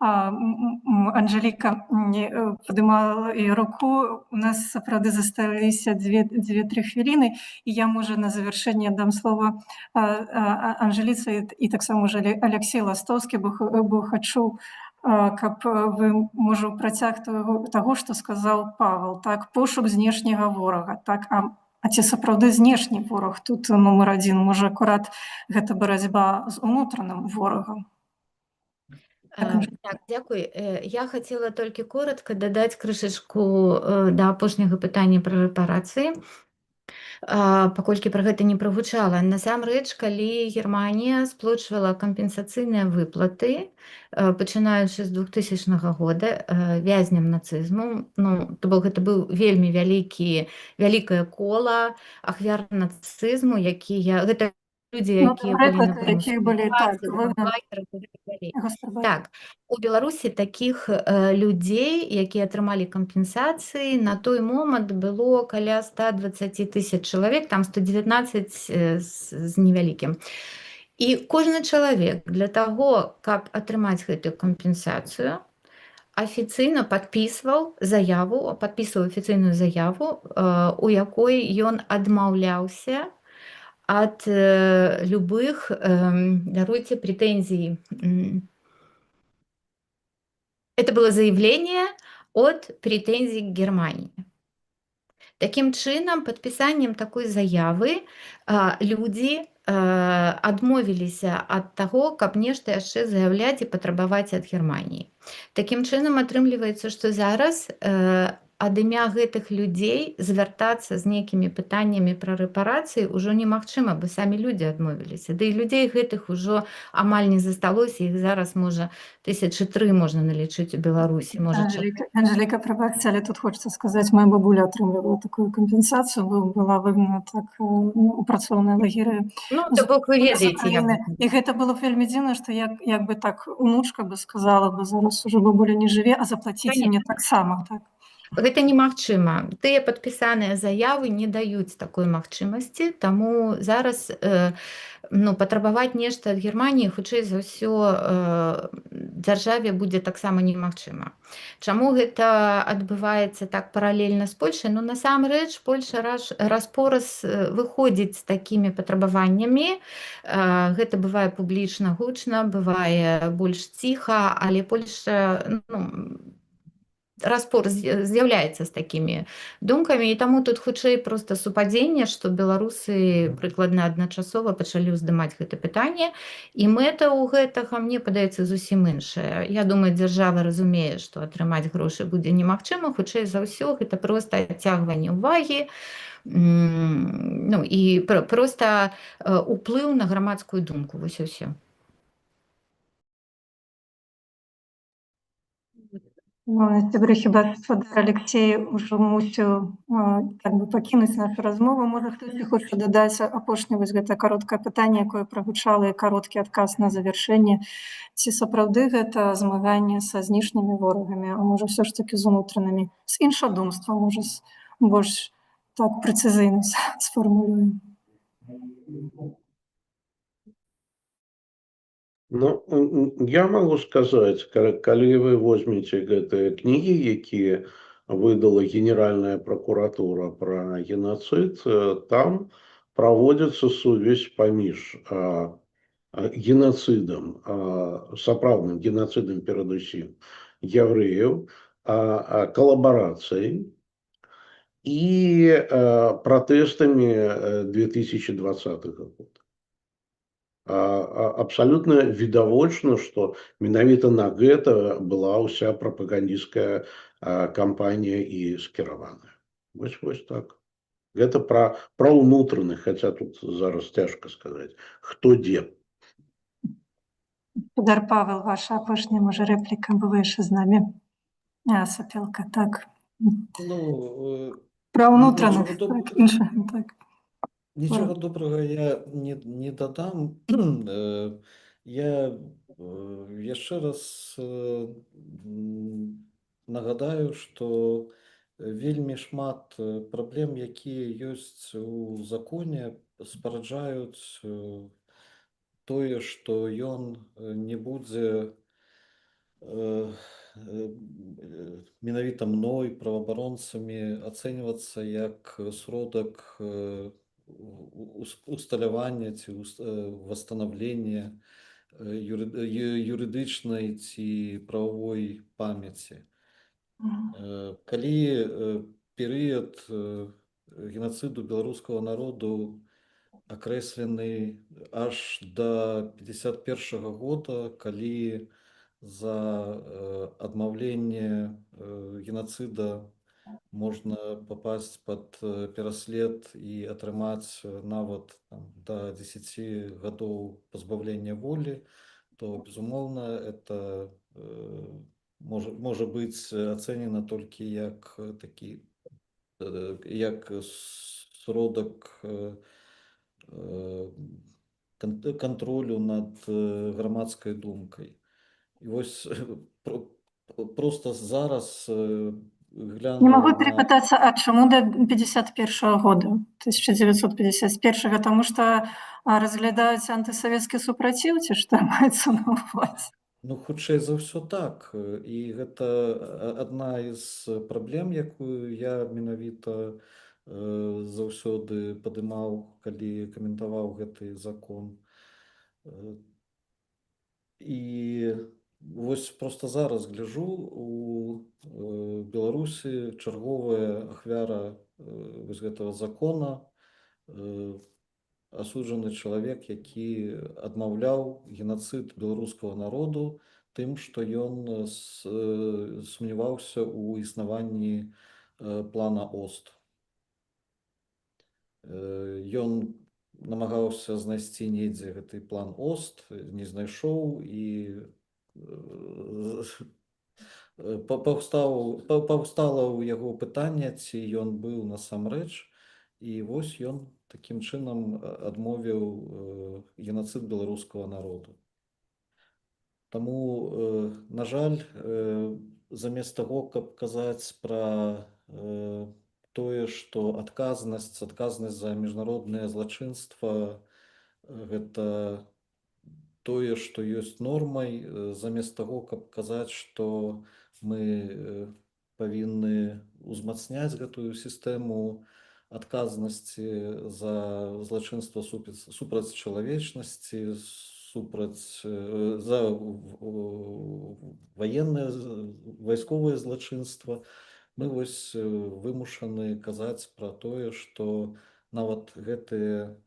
Анжеліка падымала і руку, у нас сапраўды засталіся 2-3 хвіліны, і я, можа, на завяршэнне дам слова Анжеліцы і таксама ўжо Алексей Ластовскі, бо хачу, каб вы, можа, ў працяг таго, што сказаў Павел, так, пошук знешняга ворага, так, а ці сапраўды знешні вораг тут нумар 1, можа, акурат гэта барацьба з унутраным ворагам? Так, дзякуй. Я хацела толькі коротка дадаць крышачку да апошняга пытання пра рэпарацыі, паколькі пра гэта не прагучала. Насамрэч, калі Германія сплочвала кампенсацыйныя выплаты, пачынаючы з 2000 года, вязням нацызму, то бок гэта быў вельмі вялікае кола ахвяр нацызму, якія... Гэта людзі, якія былі так, у Беларусі такіх людзей, якія атрымалі кампенсацыі, на той момант было каля 120 000 чалавек, там 119 з невялікім. І кожны чалавек для таго, каб атрымаць гэтую кампенсацыю, афіцыйна падпісваў афіцыйную заяву, у якой ён адмаўляўся ад любых, даруйце, претензий. Это было заявление от претензий к Германии. Таким чынам, падпісаннем такой заявы людзі адмовіліся ад таго, каб нешта яшчэ заяўляць і патрабаваць ад Германіі. Такім чынам атрымліваецца, што зараз ад імя гэтых людзей звяртацца з нейкімі пытаннямі пра рэпарацыі ўжо немагчыма, бо самі людзі адмовіліся. Ды і людзей гэтых ужо амаль не засталося, іх зараз можа 1003 можна налічыць у Беларусі. Анжеліка, прабачце, але тут хочется сказаць, моя бабуля атрымлівала такую кампенсацыю, была выгнана так у працоўныя лагеры. Ну, то бок вы ведаеце, і гэта было вельмі дзіўна, што як бы так унучка бы сказала бы, зараз уже бабуля не жыве, а заплаціць мне таксама, так? Гэта немагчыма. Тыя падпісаныя заявы не даюць такой магчымасці, таму зараз патрабаваць нешта ад Германіі, хутчэй за ўсё, дзяржаве будзе таксама немагчыма. Чаму гэта адбываецца так паралельна з Польшай? Ну, насамрэч, Польша раз-пораз выходзіць з такімі патрабаваннямі. Гэта бывае публічна, гучна, бывае больш ціха, але Польша, распор з'яўляецца з такімі думкамі, і таму тут хутчэй проста супадзенне, што беларусы прыкладна адначасова пачалі ўздымаць гэта пытанне, і мэта ў гэтага, мне падаецца, зусім іншая. Я думаю, дзяржава разумее, што атрымаць грошы будзе немагчыма, хутчэй за ўсё гэта проста адцягванне ўвагі, і проста уплыў на грамадскую думку, вось і ўсё. Сябры, хіба спадар Алексей ужо мусіў пакінуць нашу размову. Можа, хтосьці хоча дадаць апошняе вось гэта кароткае пытанне, якое прагучала, і кароткі адказ на завяршэнне. Ці сапраўды гэта змаганне са знешнімі ворагамі, а можа, ўсё ж такі з унутранымі, з іншадумствам, можа, больш так прэцызійна сфармулюем? Ну, я могу сказать, калі вы возьмете гэтыя кнігі, якія выдала Генеральная прокуратура про геноцид, там проводится сувязь паміж геноцидом, сапраўдным геноцидом перадусім евреев, коллаборацией и протестами 2020 года. Абсолютно відавочна, што менавіта на гэта была ўся прапагандысцкая кампанія і скіраваная. Вось так. Гэта пра ўнутраных, хаця тут зараз цяжка сказаць, хто дзе. Спадар Павел, ваша апошняя, можа, рэпліка, бо вы яшчэ з намі. Сапелка, так. Пра ўнутраных, так, іншага, так. Нічога добрага я не дадам. Я яшчэ раз нагадаю, што вельмі шмат праблем, якія ёсць у законе, спараджаюць тое, што ён не будзе менавіта мной, праваабаронцамі, ацэньвацца як сродак усталявання ці восстановлення юрыдычнай ці правовой памяці. Калі перыяд геноциду беларускага народу акрэслены аж до 51 года, калі за адмаўленне геноцида можна попасть под пераслед і атрымаць нават до 10 гадоў пазбаўлення волі, то, безумоўна, это можа быць ацэнена толькі як сродак кантролю над грамадскай думкай. І вось проста зараз глянуў Не могу на перепытаться, а чему до 51 года, 1951, потому что разглядаюць антысавецкі супраціў, ці што маецца на увазе? Ну, хутчэй за ўсё так. І гэта адна з праблем, якую я менавіта заўсёды падымаў, калі каментаваў гэты закон. І вось проста зараз гляжу, у Беларусі чарговая ахвяра вось гэтага закона, асуджаны чалавек, які адмаўляў генацыд беларускага народу тым, што ён сумняваўся ў існаванні плана ОСТ. Ён намагаўся знайсці недзе гэты план ОСТ, не знайшоў і паўстала ў яго пытанне, ці ён быў насамрэч, і вось ён такім чынам адмовіў генацыд беларускага народу. Таму, на жаль, замест таго, каб казаць пра тое, што адказнасць за міжнароднае злачынства гэта тое, што ёсць нормай, замест таго, каб казаць, што мы павінны ўзмацняць гэтую сістэму адказнасці за злачынства супраць чалавечнасці, за вайсковае злачынства, мы вось вымушаны казаць пра тое, што нават гэтыя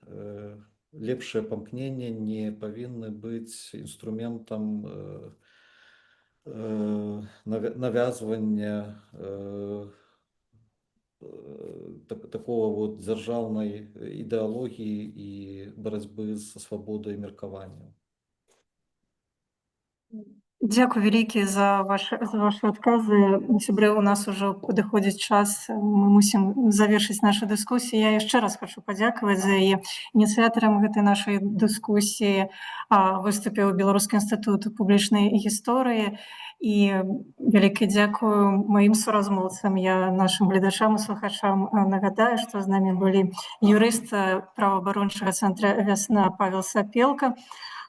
лепшыя памкненні не павінны быць інструментам навязвання такого вот дзяржаўнай ідэалогіі і барацьбы са свабодай меркавання. Дзякуй вялікі за ваши адказы. Сябры, у нас ужо падыходзіць час, мы мусім завершыць нашу дыскусію. Я яшчэ раз хочу падзякаваць за яе. Ініцыятарам гэтай нашай дыскусіі выступіў Беларускі інстытут публічнай гісторыі. І вялікі дзякую маім суразмоўцам. Я нашым гледачам і слухачам нагадаю, што з намі былі юрыст праваабарончага цэнтра «Вясна» Павел Сапелка,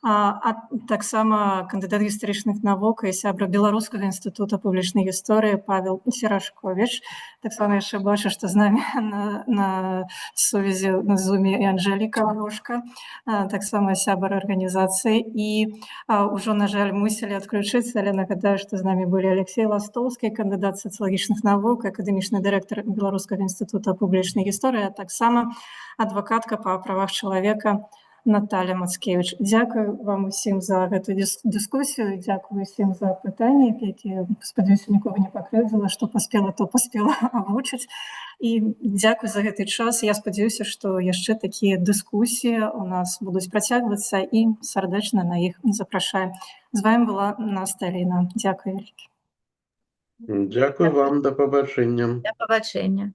а таксама кандыдат гістарычных навук і сябра Беларускага інстытута публічнай гісторыі Павел Серашковіч. Таксама яшчэ бачу, што з намі на сувязі на зуме і Анжэліка Ложка, таксама сябар арганізацыі. І ўжо, на жаль, мусілі адключыцца, але нагадаю, што з намі былі Алексей Ластовскі, кандыдат сацыялагічных навук, акадэмічны дырэктар Беларускага інстытута публічнай гісторыі, а таксама адвакатка па правах чалавека Наталя Мацкевіч. Дзякую вам усім за гэту дыскусію, дзякую усім за пытанні, якія, спадзяюся, нікога не пакрыўдзіла, што паспела, то паспела агучыць. І дзякуй за гэты час. Я спадзяюся, што яшчэ такія дыскусіі у нас будуць працягвацца і сардэчна на іх запрашаем. З вами была Настя Аліна. Дзякуй вялікі. Дзякуй вам, да пабачэння. Да пабачэння.